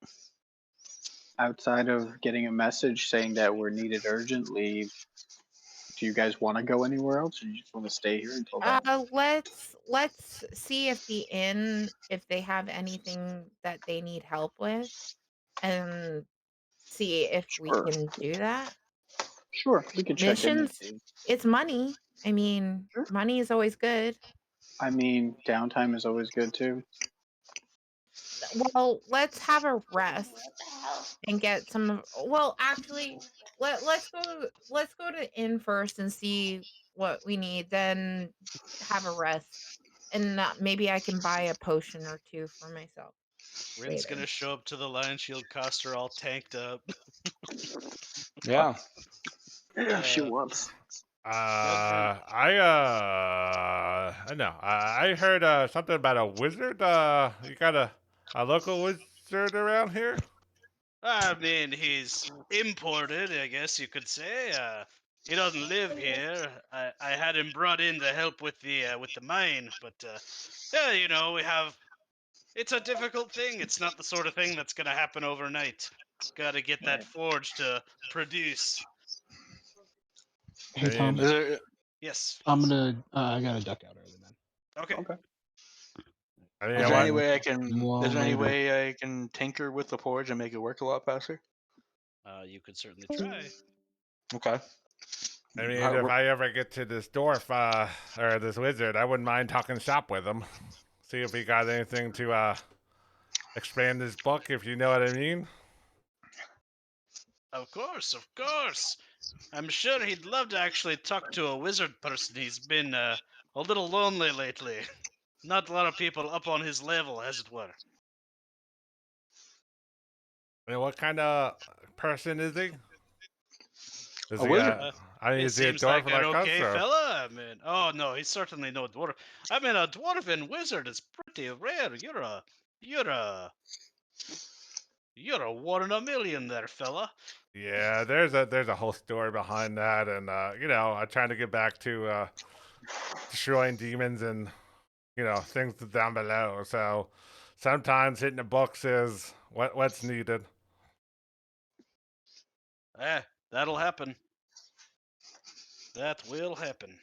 outside of getting a message saying that we're needed urgently, do you guys want to go anywhere else, or you just want to stay here until then? let's see if the inn, if they have anything that they need help with, and see if we Sure. can do that. Sure, we can check in and Missions, see. it's money. I mean, Sure. money is always good. I mean, downtime is always good too. Well, let's have a rest and get some. Well, actually, let's go to inn first and see what we need. Then have a rest, and maybe I can buy a potion or two for myself. Rin's Later. gonna show up to the Lion Shield coster all tanked up. Yeah. Yeah, she Uh, was. I know. I heard something about a wizard. You got a local wizard around here? I mean, he's imported, I guess you could say. He doesn't live here. I had him brought in to help with the mine, but yeah, you know, we have. It's a difficult thing. It's not the sort of thing that's gonna happen overnight. Got to get that Right. forge to produce. Hey I Tom, mean, Is there, Yes. I'm gonna. I gotta duck out early, man. Okay. Okay. I mean, is I there any want, way I can? Well, Is there any later. way I can tinker with the forge and make it work a lot faster? You could certainly try. Okay. I mean, How- if we're- I ever get to this dwarf, or this wizard, I wouldn't mind talking shop with him. See if he got anything to, expand his book, if you know what I mean. Of course, of course. I'm sure he'd love to actually talk to a wizard person. He's been a little lonely lately. Not a lot of people up on his level, as it were. I mean, what kind of person is he? Is A he, wizard. I mean, He is he a seems dwarf like an like us, okay or? fella. I mean, oh no, he's certainly no dwarf. I mean, a dwarven wizard is pretty rare. You're a one in a million, there, fella. Yeah, there's a whole story behind that, and you know, I'm trying to get back to destroying demons and things down below. So sometimes hitting the books is what's needed. That'll happen. That will happen.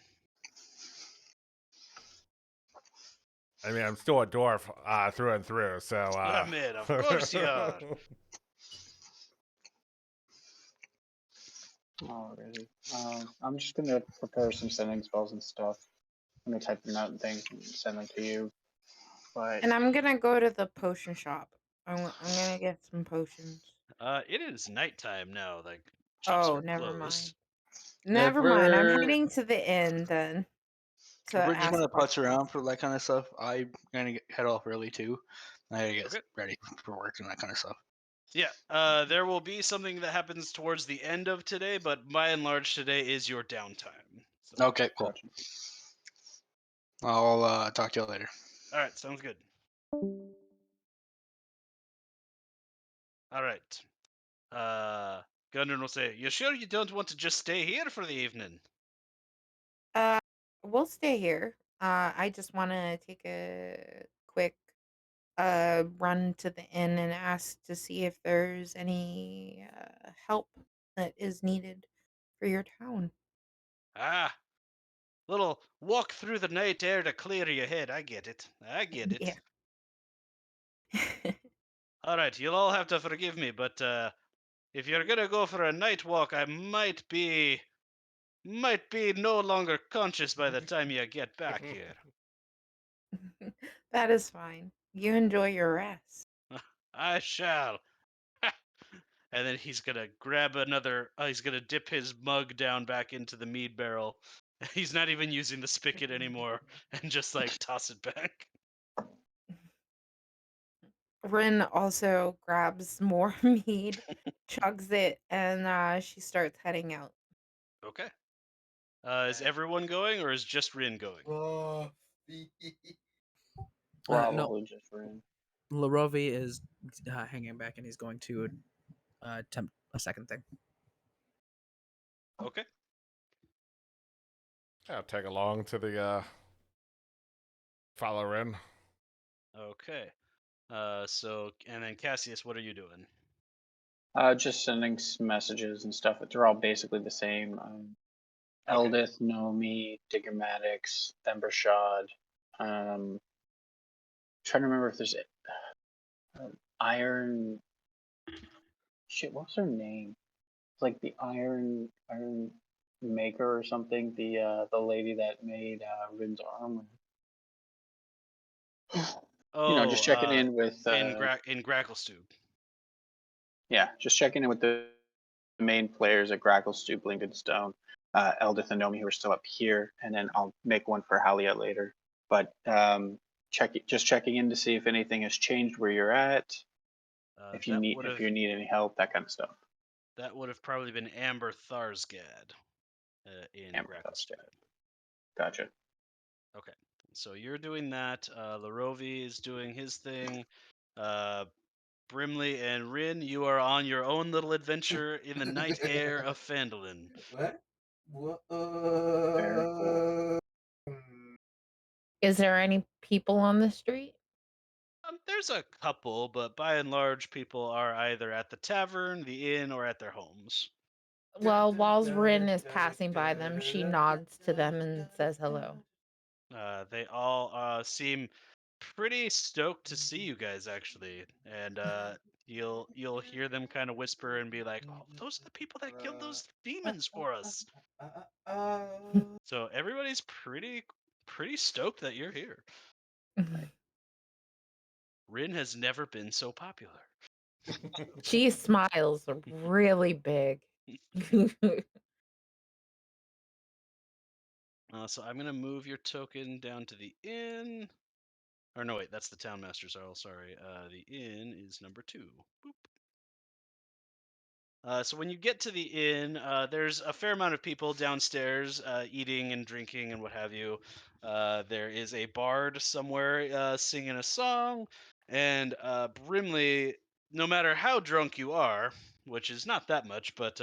I mean, I'm still a dwarf through and through. So I mean, of course you are. Alrighty. I'm just gonna prepare some sending spells and stuff. I'm gonna type them out and things and send them to you. But And I'm gonna go to the potion shop. I'm gonna get some potions. It is nighttime now. Like, shops Oh, are never closed. mind. Never mind. I'm we're- heading to the inn then. To If we're just ask gonna putz questions. around for that kind of stuff, I'm gonna head off early too. I gotta get Okay. ready for work and that kind of stuff. Yeah, there will be something that happens towards the end of today, but by and large, today is your downtime. So, Okay, cool. gotcha. I'll talk to you later. all right, sounds good. All right. Gundren will say, "You sure you don't want to just stay here for the evening?" We'll stay here. I just want to take a quick run to the inn and ask to see if there's any help that is needed for your town. Ah, little walk through the night air to clear your head. I get it. I get it. Yeah. All right, you'll all have to forgive me, but if you're gonna go for a night walk, I might be no longer conscious by the time you get back here. That is fine. You enjoy your rest. I shall. And then he's gonna grab another. He's gonna dip his mug down back into the mead barrel. He's not even using the spigot anymore, and just like toss it back. Rin also grabs more mead, chugs it, and she starts heading out. Okay. Is everyone going, or is just Rin going? Probably just ran. Larovi is hanging back and he's going to attempt a second thing. Okay. I'll tag along to the follow in. Okay. So and then Cassius, what are you doing? Just sending messages and stuff. They're all basically the same. Okay. Eldith, Nomi, Diggermatics, Thembershad. Trying to remember if there's Iron. Shit, what's her name? like the iron maker or something. The lady that made Rin's armor. Just Oh, checking in with in Gracklestube. yeah, just checking in with the main players at Gracklestube, Lincolnstone, Eldith and Nomi who are still up here, and then I'll make one for Halia later. But just checking in to see if anything has changed where you're at, if you need any help, that kind of stuff. That would have probably been Amber Tharsgad in Amber Gracklestube. Gotcha. Okay, so you're doing that. Larovi is doing his thing. Brimley and Rin, you are on your own little adventure in the night air of Phandalin. What? Very cool. Is there any people on the street? There's a couple, but by and large, people are either at the tavern, the inn, or at their homes. Well, while Rin is passing by them, she nods to them and says hello. They all seem pretty stoked to see you guys, actually, and you'll hear them kind of whisper and be like, "Oh, those are the people that killed those demons for us." So everybody's pretty stoked that you're here. Rin has never been so popular. She smiles really big. So I'm gonna move your token down to the inn. Or no, wait, that's the town master's hall. Sorry, the inn is number 2. Boop. So when you get to the inn, there's a fair amount of people downstairs eating and drinking and what have you. There is a bard somewhere singing a song, and Brimley, no matter how drunk you are, which is not that much, but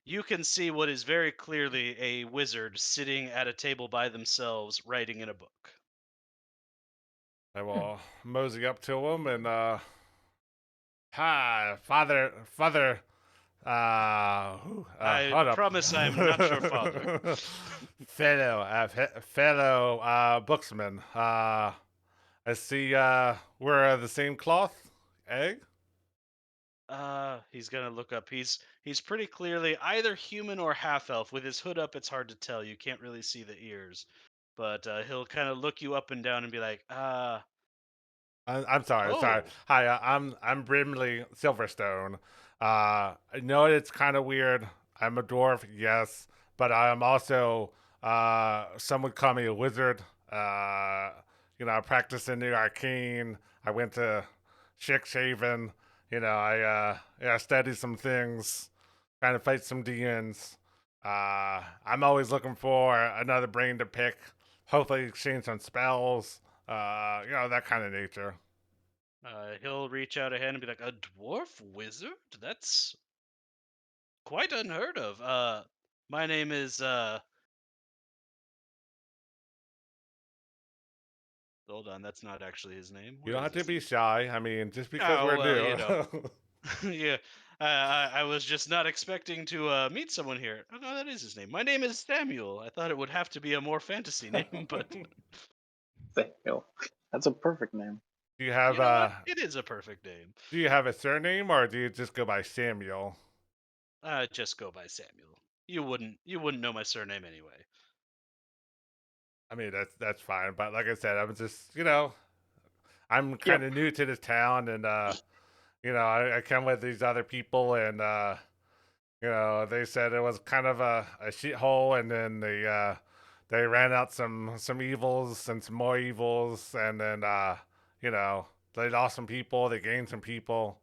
you can see what is very clearly a wizard sitting at a table by themselves writing in a book. I will mosey up to him and hi, father. I promise I'm not your father. fellow booksman. I see we're the same cloth. Egg. He's gonna look up. He's pretty clearly either human or half elf. With his hood up, it's hard to tell. You can't really see the ears, but he'll kind of look you up and down and be like, I'm sorry. Oh. Hi, I'm Brimley Silverstone. I know it's kind of weird. I'm a dwarf, yes, but I'm also some would call me a wizard. I practice in the arcane. I went to Strixhaven. I studied some things, trying to fight some demons. I'm always looking for another brain to pick. Hopefully, exchange some spells. That kind of nature. He'll reach out a hand and be like, "A dwarf wizard? That's quite unheard of. My name is Hold on, that's not actually his name. You What don't is have to his be name? shy. I mean, just because Oh, we're well, new. Yeah, I was just not expecting to meet someone here. Oh no, that is his name. My name is Samuel. I thought it would have to be a more fantasy name, but Samuel. That's a perfect name. Do you have you know what? It is a perfect name. Do you have a surname or do you just go by Samuel? Just go by Samuel. You wouldn't know my surname anyway. I mean, that's fine. But like I said, I'm just I'm kind of new to this town, and I come with these other people, and they said it was kind of a shithole, and then they ran out some evils and some more evils, and then they lost some people, they gained some people.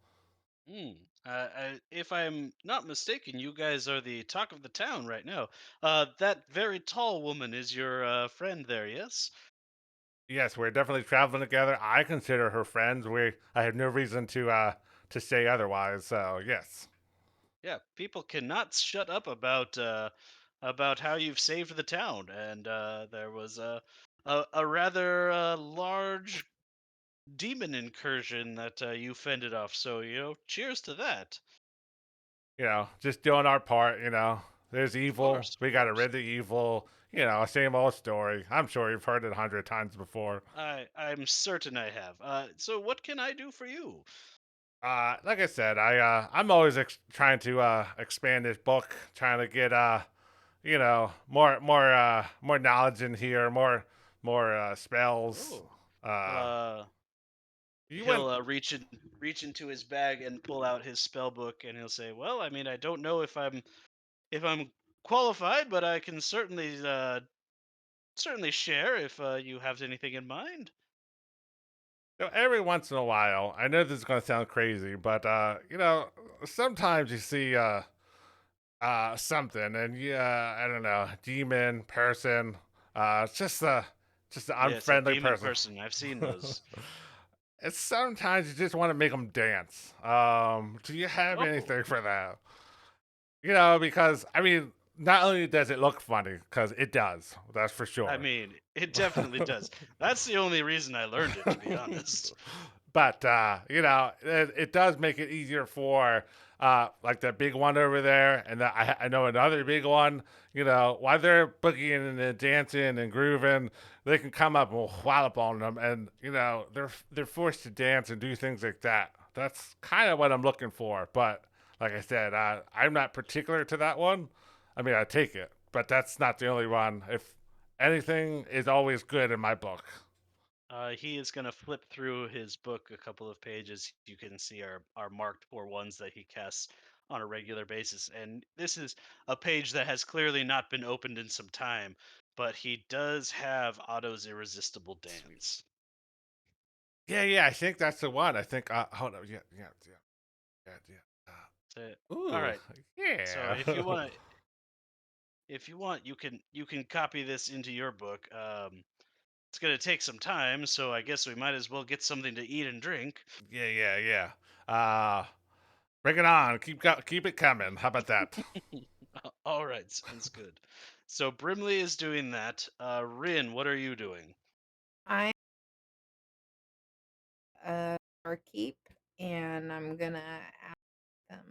If I'm not mistaken, you guys are the talk of the town right now. That very tall woman is your friend there, yes? Yes, we're definitely traveling together. I consider her friends. I have no reason to say otherwise. So yes. Yeah, people cannot shut up about how you've saved the town, and there was a rather large demon incursion that you fended off. So cheers to that. Just doing our part. There's evil. Course, We got to rid the evil. Same old story. I'm sure you've heard it 100 times before. I'm certain I have. So what can I do for you? Like I said, I'm always trying to expand this book, trying to get more knowledge in here, more spells. Oh. Uh, you went. He'll reach into his bag and pull out his spell book, and he'll say, "Well, I mean, I don't know if I'm qualified, but I can certainly share if you have anything in mind." Every once in a while, I know this is going to sound crazy, but sometimes you see something, and yeah, I don't know, demon person, it's just an Yeah, it's a unfriendly demon person. person. I've seen those. It's sometimes you just want to make them dance. Do you have Oh, anything for that? Because I mean, not only does it look funny, because it does, that's for sure. I mean, it definitely does. That's the only reason I learned it, to be honest. But it does make it easier for like that big one over there, and I know another big one. While they're boogieing and dancing and grooving, they can come up and wallop on them, and they're forced to dance and do things like that. That's kind of what I'm looking for. But like I said, I'm not particular to that one. I mean, I take it, but that's not the only one. If anything is always good in my book. He is going to flip through his book a couple of pages. You can see are marked for ones that he casts on a regular basis. And this is a page that has clearly not been opened in some time, but he does have Otto's Irresistible Sweet. Dance. Yeah, I think that's the one. I think. Hold on. Yeah. So, all Ooh, right. So yeah. if you want, you can copy this into your book. It's going to take some time, so I guess we might as well get something to eat and drink. Yeah. Uh, Bring it on. Keep it coming. How about that? All right, sounds good. So Brimley is doing that. Rin, what are you doing? I barkeep, and I'm gonna ask them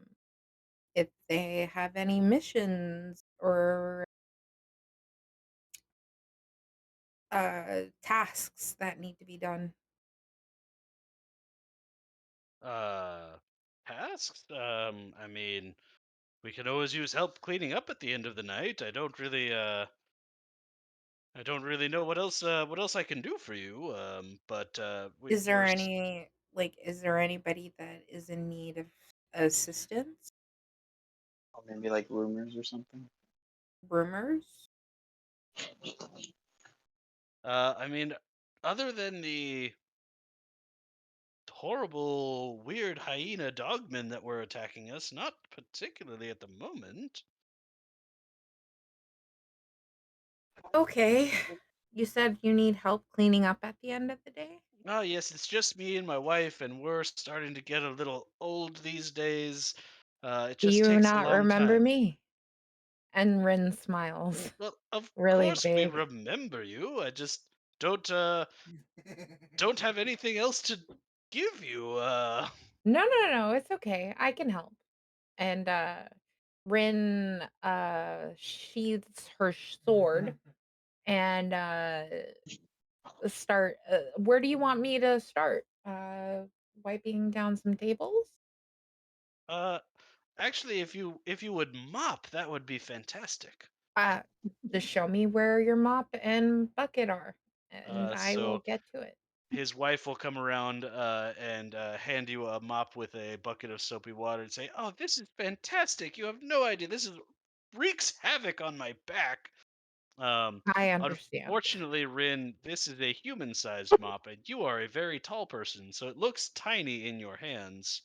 if they have any missions or tasks that need to be done. Uh, Tasks? I mean, we can always use help cleaning up at the end of the night. I don't really know what else I can do for you. But Is there any is there anybody that is in need of assistance? Or maybe like rumors or something. Rumors? I mean, other than the horrible, weird hyena dogmen that were attacking us, not particularly at the moment. Okay. You said you need help cleaning up at the end of the day? Oh, yes, it's just me and my wife, and we're starting to get a little old these days. It Do just you takes a not long remember time. me? And Rin smiles Well, of really course we big. remember you. I just don't don't have anything else to give you. No, it's okay. I can help. And Rin sheathes her sword and start where do you want me to start? Wiping down some tables? Uh, Actually, if you would mop, that would be fantastic. Uh just show me where your mop and bucket are and I will So get to it. his wife will come around and hand you a mop with a bucket of soapy water and say, "Oh, this is fantastic! You have no idea. This is wreaks havoc on my back." Um, I understand. Unfortunately, Rin, this is a human-sized mop, and you are a very tall person, so it looks tiny in your hands.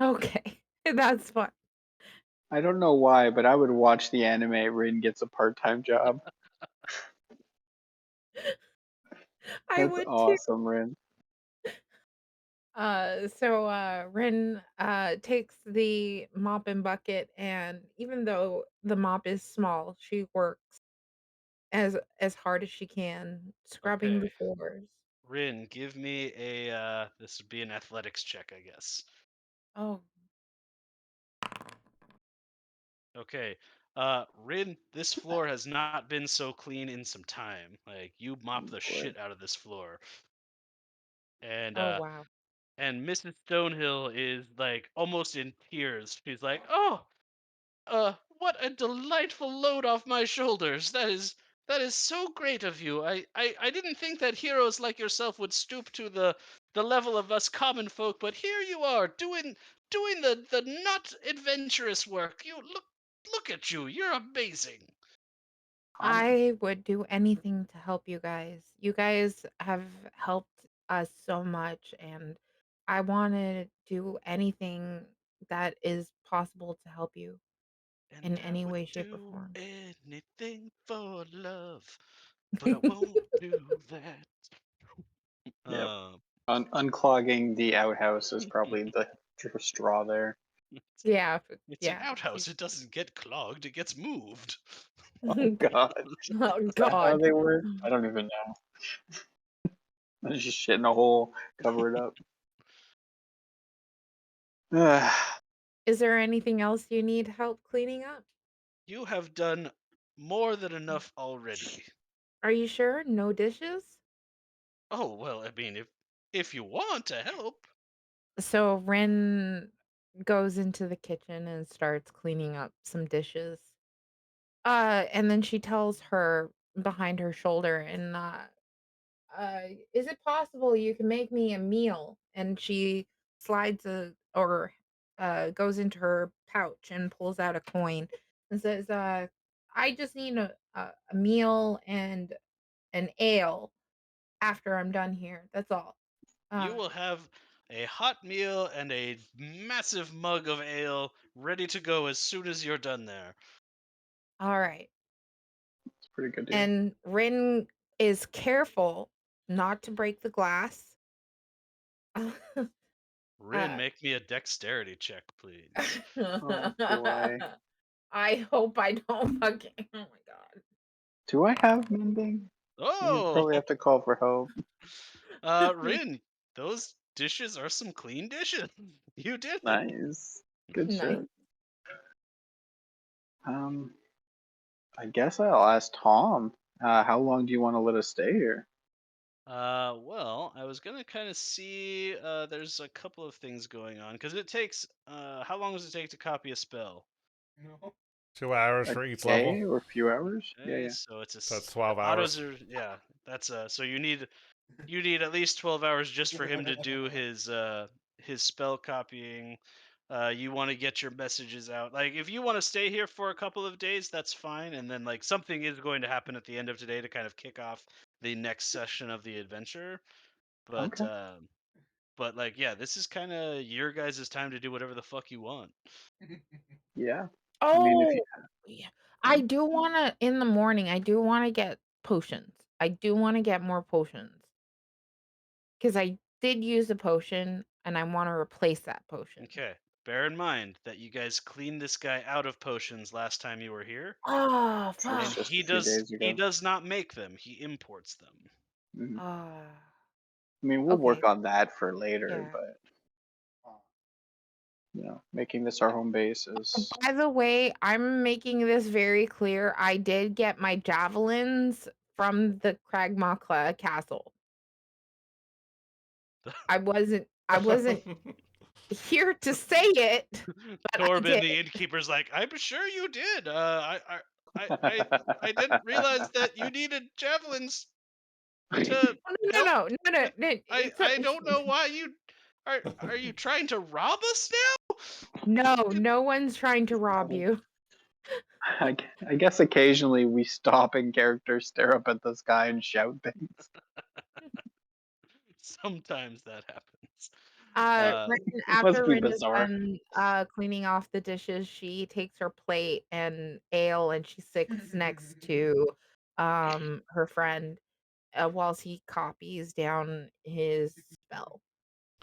Okay. That's fine. I don't know why, but I would watch the anime Rin gets a part-time job. I That's would too. awesome, Rin. Rin takes the mop and bucket, and even though the mop is small, she works as hard as she can, scrubbing the Okay, floors. Rin, give me a this would be an athletics check, I guess. Oh, Okay. Rin, this floor has not been so clean in some time. Like you mop Oh the boy. shit out of this floor. And oh wow. and Mrs. Stonehill is like almost in tears. She's like, "Oh, what a delightful load off my shoulders. That is so great of you. I didn't think that heroes like yourself would stoop to the level of us common folk, but here you are doing the not adventurous work. You look at you. You're amazing." I would do anything to help you guys. You guys have helped us so much, and I want to do anything that is possible to help you And in I any would way, shape, or do form. anything for love, but I won't do that. Yep. Uh, Unclogging the outhouse is probably the straw there. Yeah, it's an yeah. outhouse. It doesn't get clogged. It gets moved. Oh God, Oh is that how God. they work? I don't even know. There's just shit in a hole, cover it up. Is there anything else you need help cleaning up? You have done more than enough already. Are you sure? No dishes? Oh, well, I mean, if you want to help. So Rin goes into the kitchen and starts cleaning up some dishes. And then she tells her behind her shoulder and is it possible you can make me a meal? And she slides goes into her pouch and pulls out a coin and says, I just need a meal and an ale after I'm done here. That's all. You Uh, will have a hot meal and a massive mug of ale ready to go as soon as you're done there. all right. It's a pretty good deal. And Rin is careful not to break the glass. Rin, make me a dexterity check, please. Oh boy. I hope I don't fucking. Oh my god. Do I have mending? You Oh, probably have to call for help. Rin, those dishes are some clean dishes. You did it. Nice. Good Nice. shit. I guess I'll ask Tom. How long do you want to let us stay here? Well, I was gonna kind of see. There's a couple of things going on because it takes. How long does it take to copy a spell? 2 hours A for each day level. or a few hours? Yeah, Okay, yeah. so it's So it's 12 autos hours. are yeah. That's so you need at least 12 hours just for him to do his spell copying. You want to get your messages out. Like if you want to stay here for a couple of days, that's fine. And then like something is going to happen at the end of today to kind of kick off the next session of the adventure. But Okay. but like yeah, this is kind of your guys' time to do whatever the fuck you want. Yeah. I mean, if you. Oh, yeah. I do want to, in the morning, I do want to get potions. I do want to get more potions because I did use a potion and I want to replace that potion. Okay. Bear in mind that you guys cleaned this guy out of potions last time you were here. Oh, Which And was fuck. just a few days he ago. does not make them. He imports them. Mhm. Ah, I mean, we'll work okay. on that for later, Yeah. but making this our home base is. By the way, I'm making this very clear. I did get my javelins from the Kragmakla castle. I wasn't here to say it, but I Torben, did. the innkeeper's like, I'm sure you did. I didn't realize that you needed javelins to Oh, no, help. no, no, no, no, no. It's I don't know why you are you trying to rob us now? no, no one's trying to rob Oh, you. I guess occasionally we stop in character, stare up at the sky, and shout things. Sometimes that happens. Uh, Must After be Rin is bizarre. done cleaning off the dishes, she takes her plate and ale and she sits next to her friend while he copies down his spell.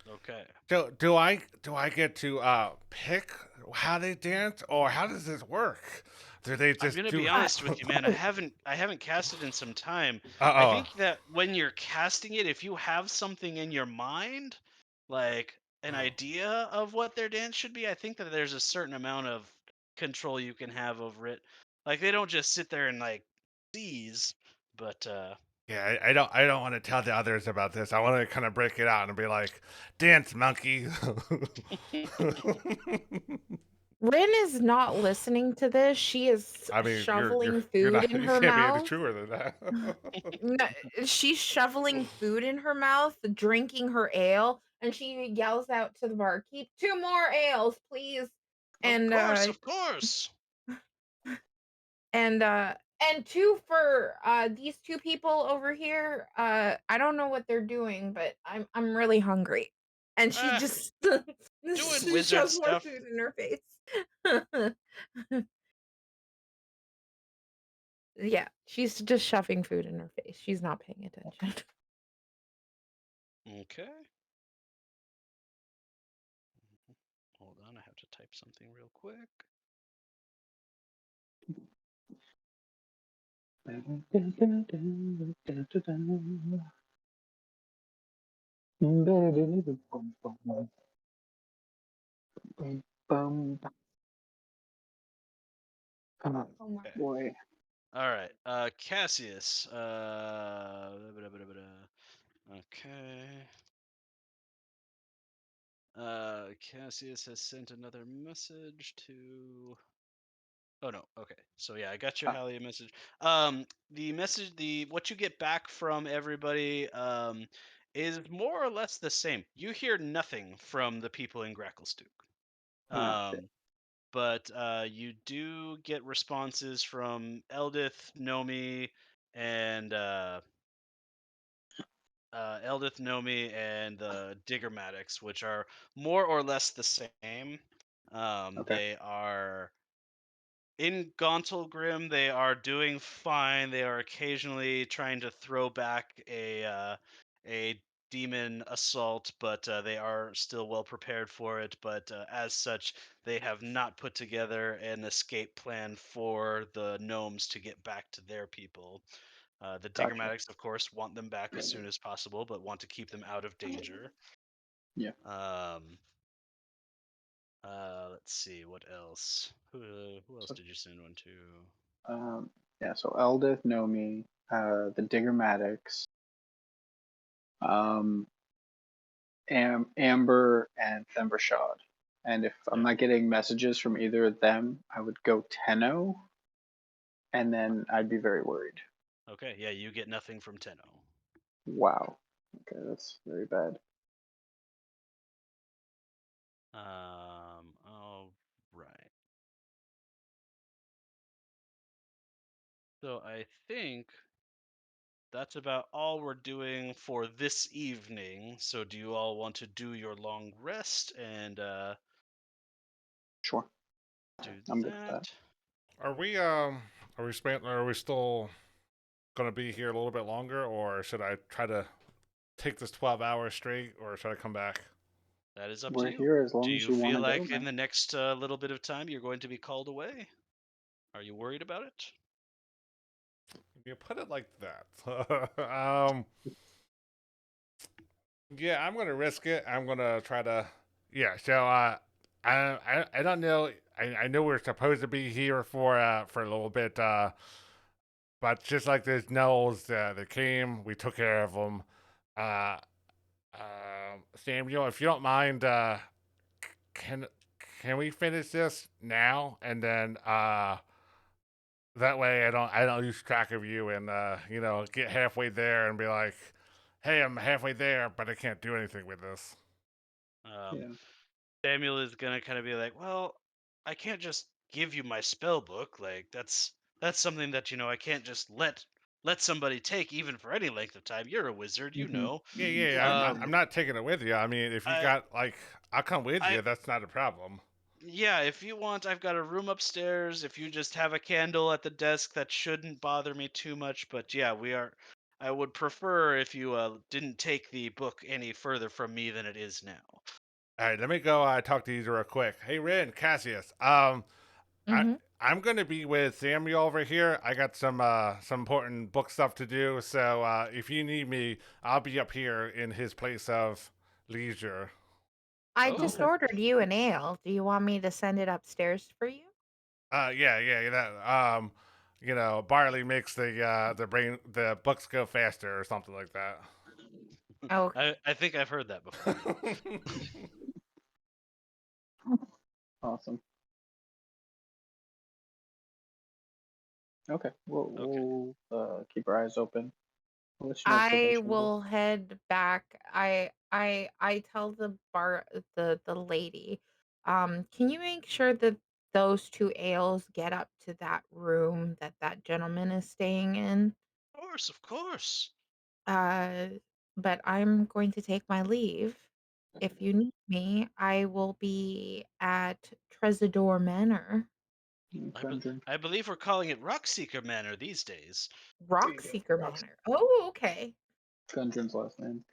okay. Do I get to pick how they dance, or how does this work? Do they I'm just gonna do? be honest with you, man. I haven't casted in some time. I Uh think that when you're casting it, if you have something in your mind, like an idea of what their dance should be, I think that there's a certain amount of control you can have over it. Like they don't just sit there and like seize, but Yeah, I don't want to tell the others about this. I want to kind of break it out and be like, dance, monkey. Rin is not listening to this. She is I mean, shoveling you're food not in you her can't be any mouth. truer than that. No, she's shoveling food in her mouth, drinking her ale, and she yells out to the barkeep, 2 more ales, please. And Of course. and 2 for these 2 people over here. I don't know what they're doing, but I'm really hungry. And she Ah, just doing she wizard shoves more stuff. food in her face. Yeah, she's just shoving food in her face. She's not paying attention. Okay. Hold on, I have to type something real quick. Oh my. boy. All right, Cassius. Okay. Cassius has sent another message to. Oh no. Okay. So yeah, I got your Ah. Halia message. The message, what you get back from everybody, is more or less the same. You hear nothing from the people in Gracklestug. Ah, shit. But you do get responses from Eldith, Nomi, and the Diggermatics, which are more or less the same. Okay. They are in Gauntlgrim. They are doing fine. They are occasionally trying to throw back a demon assault, but they are still well prepared for it. But as such, they have not put together an escape plan for the gnomes to get back to their people. The Gotcha. Diggermatics, of course, want them back as soon as possible, but want to keep them out of danger. Yeah. Let's see, what else? Who else So, did you send one to? yeah, so Eldith, Nomi, the Diggermatics, Amber, and Thembershad. And if I'm not getting messages from either of them, I would go Tenno, and then I'd be very worried. Okay, yeah, you get nothing from Tenno. Wow. Okay, that's very bad. All right. So I think that's about all we're doing for this evening. So do you all want to do your long rest and Sure. do I'm good with that. Are we still gonna be here a little bit longer, or should I try to take this 12 hours straight, or should I come back? That is up to We're you. here as Do long as you you want feel to go, like in man. the next little bit of time you're going to be called away? Are you worried about it? You put it like that. Yeah, I'm gonna risk it. I'm gonna try to. Yeah. So I don't know. I know we're supposed to be here for a little bit. But just like those gnolls that came, we took care of them. Uh, Samuel, if you don't mind, can can we finish this now, and then that way I don't lose track of you, and get halfway there and be like, hey, I'm halfway there, but I can't do anything with this. Yeah. Samuel is gonna kind of be like, well, I can't just give you my spell book. Like that's something that I can't just let somebody take even for any length of time. You're a wizard, you Mm-hmm. know. Yeah. I'm not taking it with you. I mean, if you I got like, I'll come with I you. That's not a problem. yeah, if you want, I've got a room upstairs. If you just have a candle at the desk, that shouldn't bother me too much. But yeah, I would prefer if you didn't take the book any further from me than it is now. All right, let me go talk to you real quick. Hey, Rin, Cassius. Mm-hmm. I'm gonna be with Samuel over here. I got some important book stuff to do. So if you need me, I'll be up here in his place of leisure. I Oh, just Okay. ordered you an ale. Do you want me to send it upstairs for you? Yeah. That barley makes the books go faster or something like that. Oh, I think I've heard that before. Awesome. Okay, we'll keep our eyes open. I'll let you know if something I changes. will head back. I tell the lady, can you make sure that those two ales get up to that room that that gentleman is staying in? Of course. Uh, but I'm going to take my leave. If you need me, I will be at Tresidor Manor. Gundren. I believe we're calling it Rockseeker Manor these days. Rockseeker Manor. Oh, okay. Gundren's last name.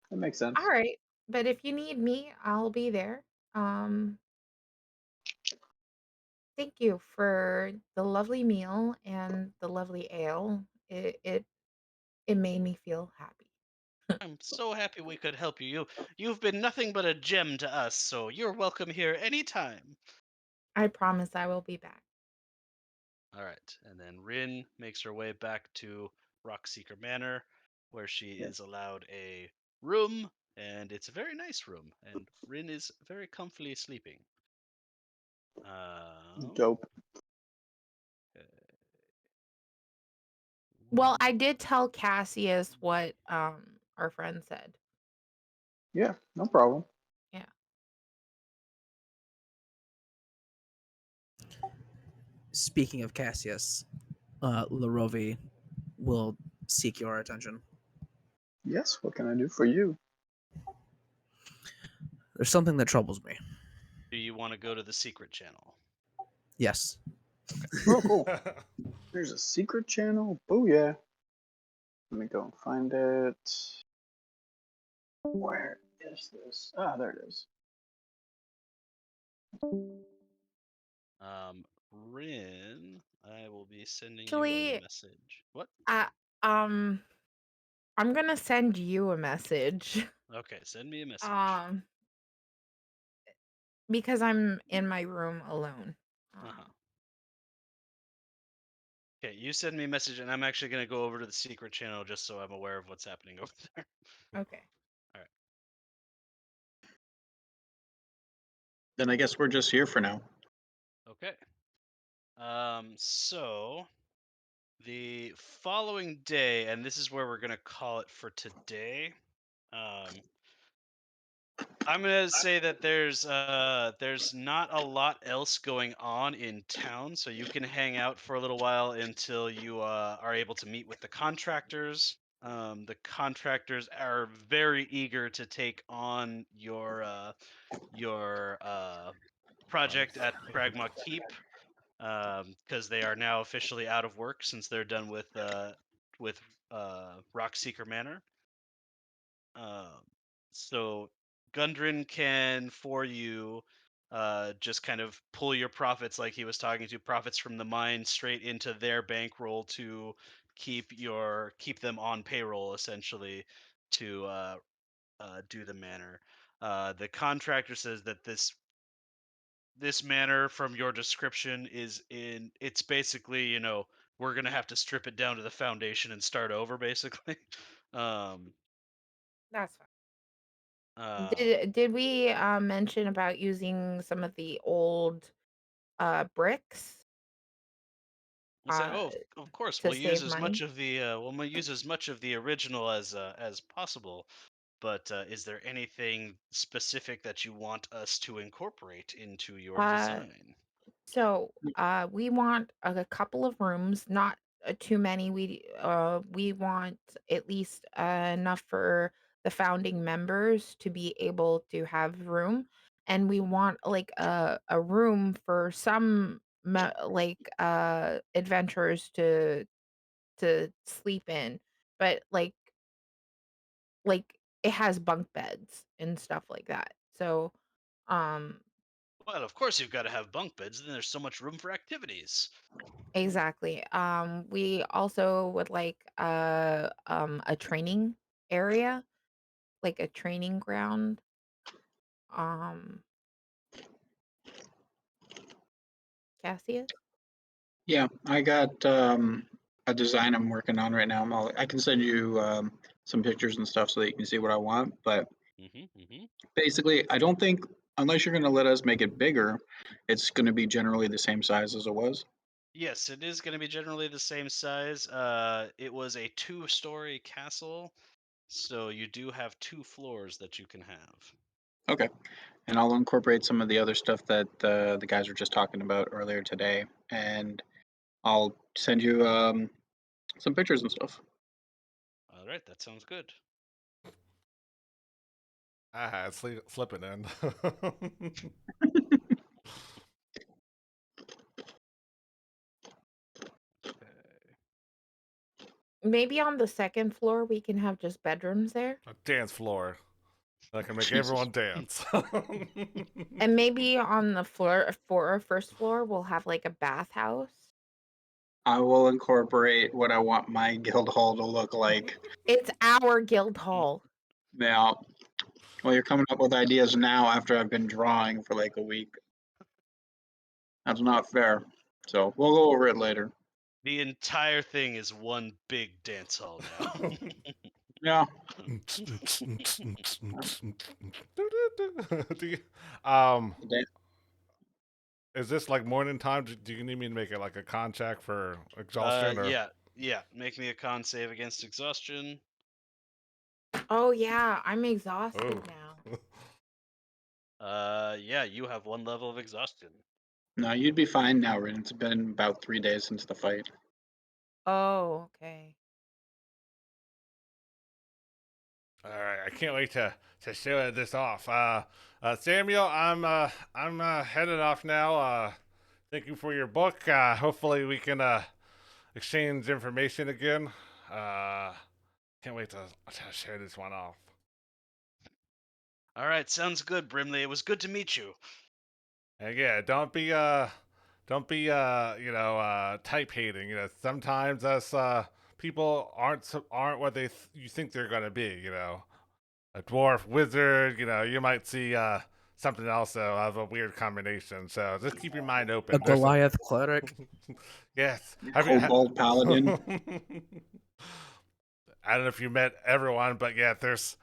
That makes sense. All right. But if you need me, I'll be there. Um, Thank you for the lovely meal and the lovely ale. It made me feel happy. I'm so happy we could help you. You've been nothing but a gem to us, so you're welcome here anytime. I promise I will be back. All right, and then Rin makes her way back to Rockseeker Manor, where she Yeah. is allowed a room, and it's a very nice room, and Rin is very comfortably sleeping. Dope. Well, I did tell Cassius what our friend said. Yeah, no problem. Yeah. Speaking of Cassius, Larovi will seek your attention. Yes, what can I do for you? There's something that troubles me. Do you want to go to the secret channel? Yes. Oh, cool. There's a secret channel. Oh, yeah. Let me go and find it. Where is this? Ah, there it is. Rin, I will be sending you Actually, a message. What? I'm gonna send you a message. Okay, send me a message. Because I'm in my room alone. Uh-huh. Okay, you send me a message, and I'm actually going to go over to the secret channel just so I'm aware of what's happening over there. Okay. All right. Then I guess we're just here for now. Okay. So the following day, and this is where we're going to call it for today. I'm gonna say that there's not a lot else going on in town, so you can hang out for a little while until you are able to meet with the contractors. The contractors are very eager to take on your project at Pragma Keep, because they are now officially out of work since they're done with Rockseeker Manor. So Gundren can, for you, just kind of pull your profits, like he was talking to, profits from the mine straight into their bankroll to keep them on payroll, essentially, to do the manor. The contractor says that this manor, from your description, it's basically, we're gonna have to strip it down to the foundation and start over, basically. um That's fine. uh Did we mention about using some of the old bricks We'll say, uh oh, of course, to save money? we'll use as much of the original as possible. But is there anything specific that you want us to incorporate into your Uh design? So, we want a couple of rooms, not too many. We want at least enough for the founding members to be able to have room, and we want like a room for some adventurers to sleep in, but like it has bunk beds and stuff like that. So, um Well, of course you've got to have bunk beds. Then there's so much room for activities. Exactly. We also would like a training area, like a training ground. Um Cassius? Yeah, I got a design I'm working on right now. I can send you some pictures and stuff so that you can see what I want. But basically, I don't think, unless you're going to let us make it bigger, it's going to be generally the same size as it was. Yes, it is going to be generally the same size. It was a 2-story castle, so you do have 2 floors that you can have. Okay. And I'll incorporate some of the other stuff that the guys were just talking about earlier today. And I'll send you some pictures and stuff. All right, that sounds good. It's slipping in. Maybe on the second floor we can have just bedrooms there. A dance floor. That can make Jesus. everyone dance. And maybe on the first floor we'll have like a bathhouse. I will incorporate what I want my guild hall to look like. It's our guild hall. Now, well, you're coming up with ideas now after I've been drawing for like a week. That's not fair. So we'll go over it later. The entire thing is one big dance hall now. Yeah. Do you- Dan- is this like morning time? Do you need me to make it like a con check for exhaustion? Or? Yeah. Make me a con save against exhaustion. Oh yeah, I'm exhausted Oh. now. Yeah, you have 1 level of exhaustion. No, you'd be fine now, Rin. It's been about 3 days since the fight. Oh, okay. All right, I can't wait to show this off. Samuel, I'm headed off now. Thank you for your book. Hopefully we can exchange information again. Can't wait to share this one off. All right, sounds good, Brimley. It was good to meet you. And yeah, don't be type hating. You know, sometimes us people aren't what you think they're gonna be. You know, a dwarf wizard. You know, you might see something else of a weird combination. So just keep your mind open. A Goliath cleric. Yes. Kobold paladin. I don't know if you met everyone, but yeah, there's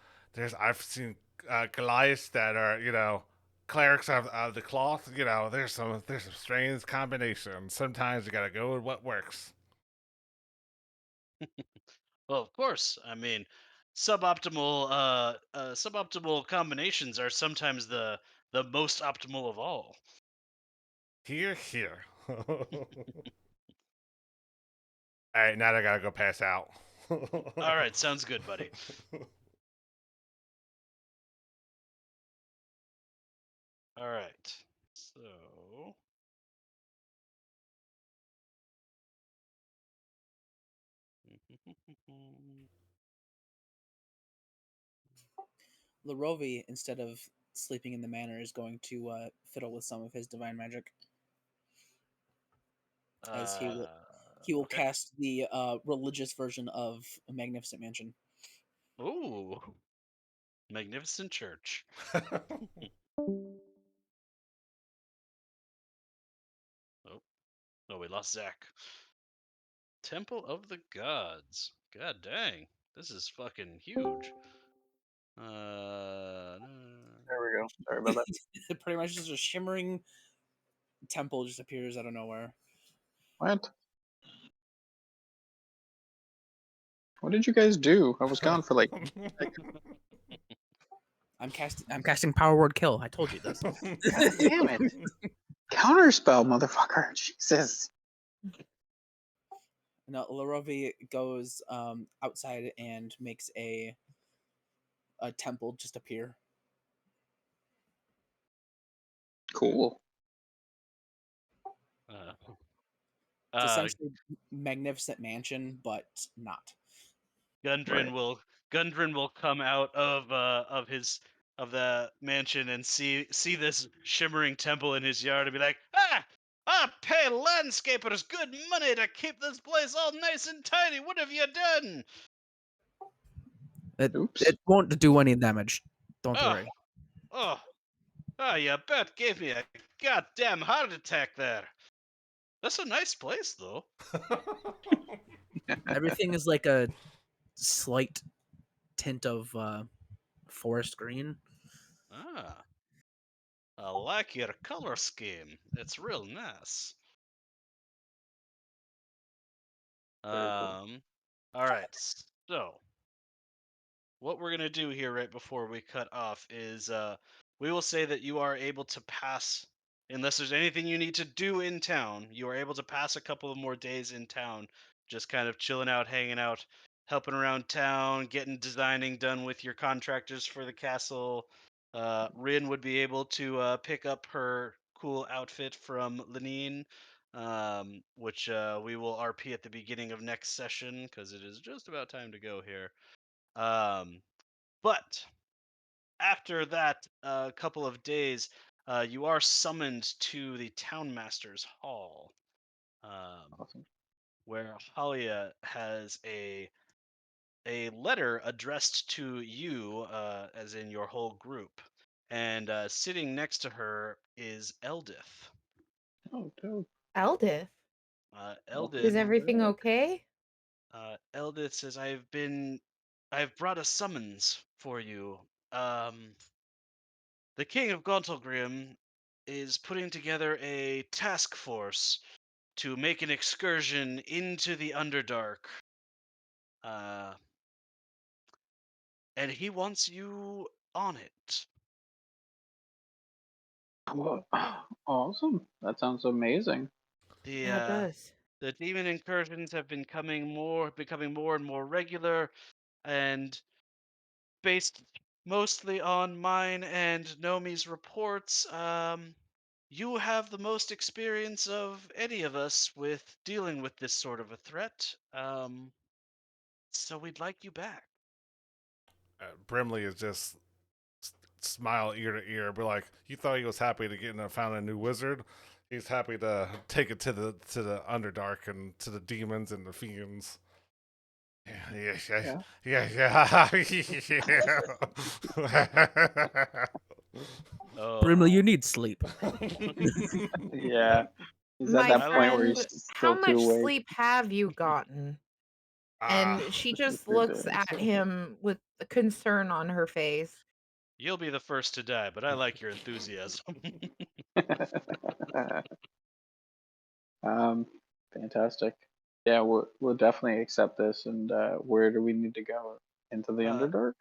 I've seen Goliaths that are clerics of the cloth. You know, there's some strange combinations. Sometimes you gotta go with what works. Well, of course. I mean, suboptimal combinations are sometimes the most optimal of all. Here. All right, now I gotta go pass out. All right, sounds good, buddy. All right. So Larovi, instead of sleeping in the manor, is going to fiddle with some of his divine magic. As he will okay. cast the religious version of a Magnificent Mansion. Ooh. Magnificent church. Oh, we lost Zach. Temple of the Gods. God dang. This is fucking huge. There we go. Sorry about that. Pretty much just a shimmering temple just appears out of nowhere. What? What did you guys do? I was gone for like. I'm casting Power Word Kill. I told you this. God damn it! Counterspell, motherfucker! Jesus. No, Larovi goes outside and makes a temple just appear. Cool. It's essentially Magnificent Mansion, but not. Gundren will come out of the mansion and see this shimmering temple in his yard and be like, I pay landscapers good money to keep this place all nice and tidy. What have you done? It won't do any damage. Don't worry. You bet gave me a goddamn heart attack there. That's a nice place, though. Everything is like a slight tint of forest green. Ah, I like your color scheme. It's real nice. Very cool. All right. So, what we're gonna do here right before we cut off is we will say that you are able to pass, unless there's anything you need to do in town, you are able to pass a couple of more days in town, just kind of chilling out, hanging out, helping around town, getting designing done with your contractors for the castle. Rin would be able to pick up her cool outfit from Lenine, which we will RP at the beginning of next session because it is just about time to go here. But after that couple of days, you are summoned to the townmaster's hall, Awesome. where Halia has a letter addressed to you, as in your whole group, and sitting next to her is Eldith. Oh, dope. Eldith, Welcome is Eldith, everything back. okay? Eldith says, I've brought a summons for you. Um, The King of Gauntlgrim is putting together a task force to make an excursion into the Underdark. Uh, and he wants you on it. Well, awesome. That sounds amazing. The Yeah, it does. the demon incursions have been becoming more and more regular, and based mostly on mine and Nomi's reports, you have the most experience of any of us with dealing with this sort of a threat. So we'd like you back. Brimley is just smile ear to ear, but like you thought he was happy to get found a new wizard. He's happy to take it to the Underdark and to the demons and the fiends. Yeah, yeah. Oh, Brimley, you need sleep. Yeah. He's My at that point where friend, he's how still too much awake. sleep have you gotten? Ah, And she This just is looks at him with the concern on her face. you'll be the first to die, but I like your enthusiasm. um, fantastic. Yeah, we'll definitely accept this. And where do we need to go? Into the uh, Underdark?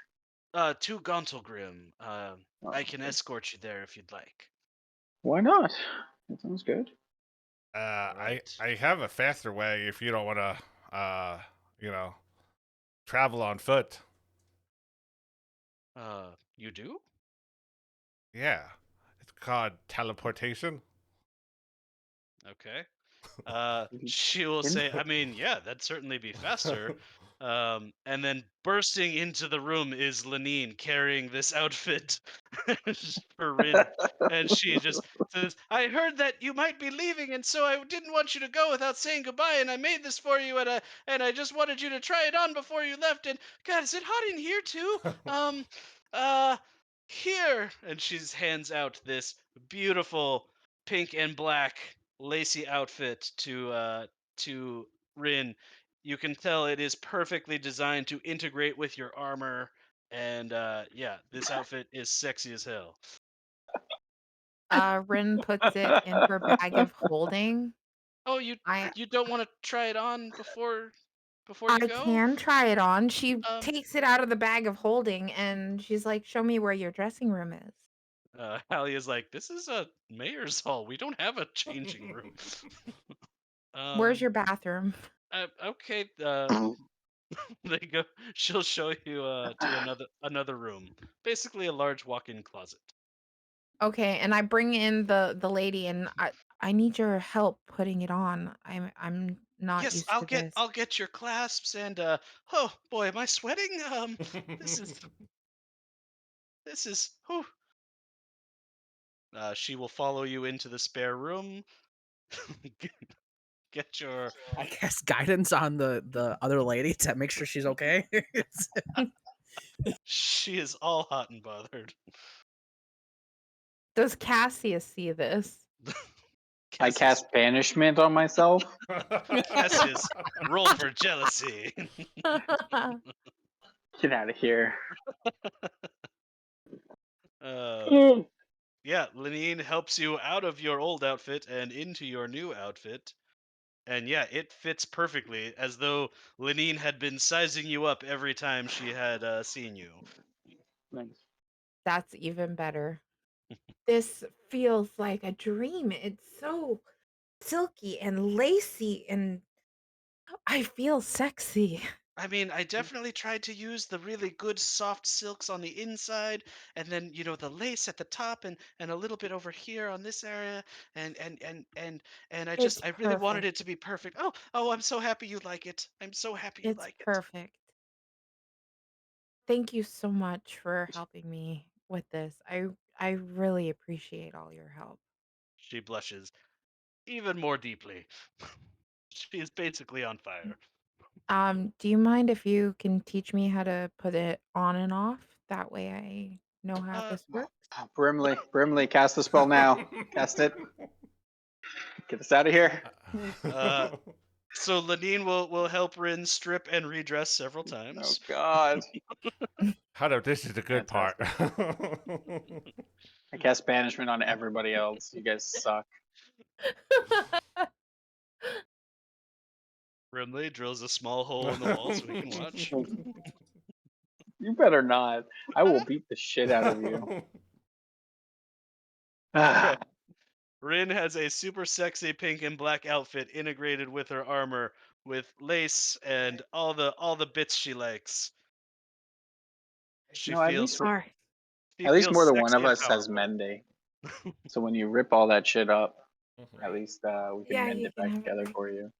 to Gauntlgrim. Oh, I can okay. escort you there if you'd like. Why not? That sounds good. I Right. I have a faster way if you don't want to, you know, travel on foot. You do? Yeah, it's called teleportation. Okay. She will say, I mean, yeah, that'd certainly be faster. And then bursting into the room is Lenine carrying this outfit for Rin. And she just says, I heard that you might be leaving, and so I didn't want you to go without saying goodbye, and I made this for you, and I just wanted you to try it on before you left. And God, is it hot in here too? Um, uh, Here. And she hands out this beautiful pink and black lacy outfit to Rin. You can tell it is perfectly designed to integrate with your armor, and yeah, this outfit is sexy as hell. Rin puts it in her bag of holding. Oh, you I you don't want to try it on before you I go? can try it on. She Um, takes it out of the bag of holding and she's like, "Show me where your dressing room is." Hallie is like, this is a mayor's hall. We don't have a changing room. Where's um, your bathroom? okay. They go. She'll show you to another room, basically a large walk-in closet. Okay, and I bring in the lady and I need your help putting it on. I'm not Yes, used to this. I'll get your clasps and oh boy, am I sweating? This is this is whew. She will follow you into the spare room. get, get your I guess guidance on the other lady to make sure she's okay. She is all hot and bothered. Does Cassius see this? I cast banishment on myself. Cassius, roll for jealousy. Get out of here. Yeah, Lenine helps you out of your old outfit and into your new outfit. And yeah, it fits perfectly, as though Lenine had been sizing you up every time she had seen you. Nice. That's even better. This feels like a dream. It's so silky and lacy, and I feel sexy. I mean, I definitely tried to use the really good soft silks on the inside, and then the lace at the top, and a little bit over here on this area, and It's I really wanted perfect. it to be perfect. Oh, I'm so happy you like it. I'm so happy you It's like it. perfect. Thank you so much for helping me with this. I really appreciate all your help. She blushes even more deeply. She is basically on fire. Do you mind if you can teach me how to put it on and off? That way I know how this works. Brimley, cast the spell now. Cast it. Get us out of here. So Lenine will help Rin strip and redress several Oh times. God. Hold up, this is the good part. I cast banishment on everybody else. You guys suck. Brimley drills a small hole in the wall so we can watch. You better not. I will beat the shit out of you. Okay. Rin has a super sexy pink and black outfit integrated with her armor with lace and all the bits she likes. She No, at feels least All right. at least more than one sexy of and us has powerful. Mende. So when you rip all that shit up, at least we can Yeah, mend you it can back have it together back. for you.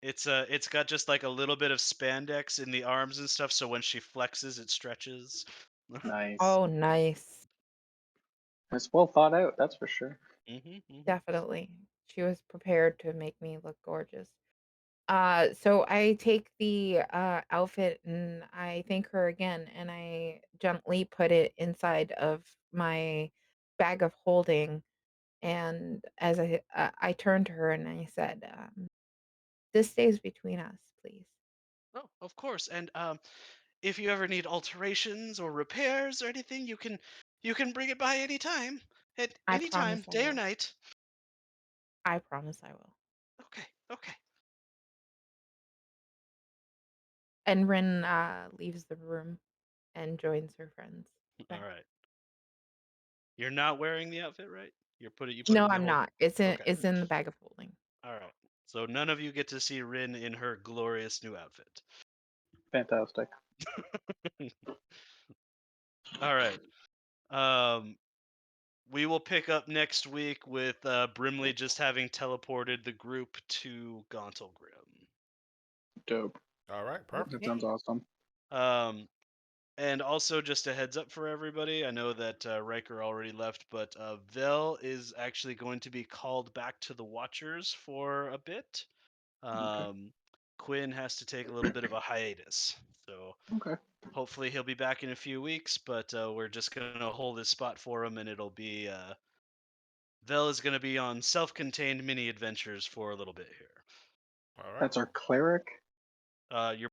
It's got just like a little bit of spandex in the arms and stuff, so when she flexes, it stretches. Nice. Oh, nice. It's well thought out, that's for sure. Definitely. She was prepared to make me look gorgeous. So I take the outfit and I thank her again, and I gently put it inside of my bag of holding. And as I turned to her and I said, "This stays between us, please." Oh, of course. And if you ever need alterations or repairs or anything, you can bring it by anytime. At I any time, promise I day or will. night. I promise I will. Okay. And Rin leaves the room and joins her friends. All right. You're not wearing the outfit, right? You put it No, in the I'm hole. not. It's in Okay. it's in the bag of holding. All right. So none of you get to see Rin in her glorious new outfit. Fantastic. All right. We will pick up next week with Brimley just having teleported the group to Gauntlgrim. Dope. All right, perfect. That sounds awesome. And also, just a heads up for everybody, I know that Riker already left, but Vel is actually going to be called back to the Watchers for a bit. Quinn has to take a little bit of a hiatus. So hopefully he'll be back in a few weeks, but we're just going to hold his spot for him, and it'll be... Vel is going to be on self-contained mini adventures for a little bit here. All right. That's our cleric? Your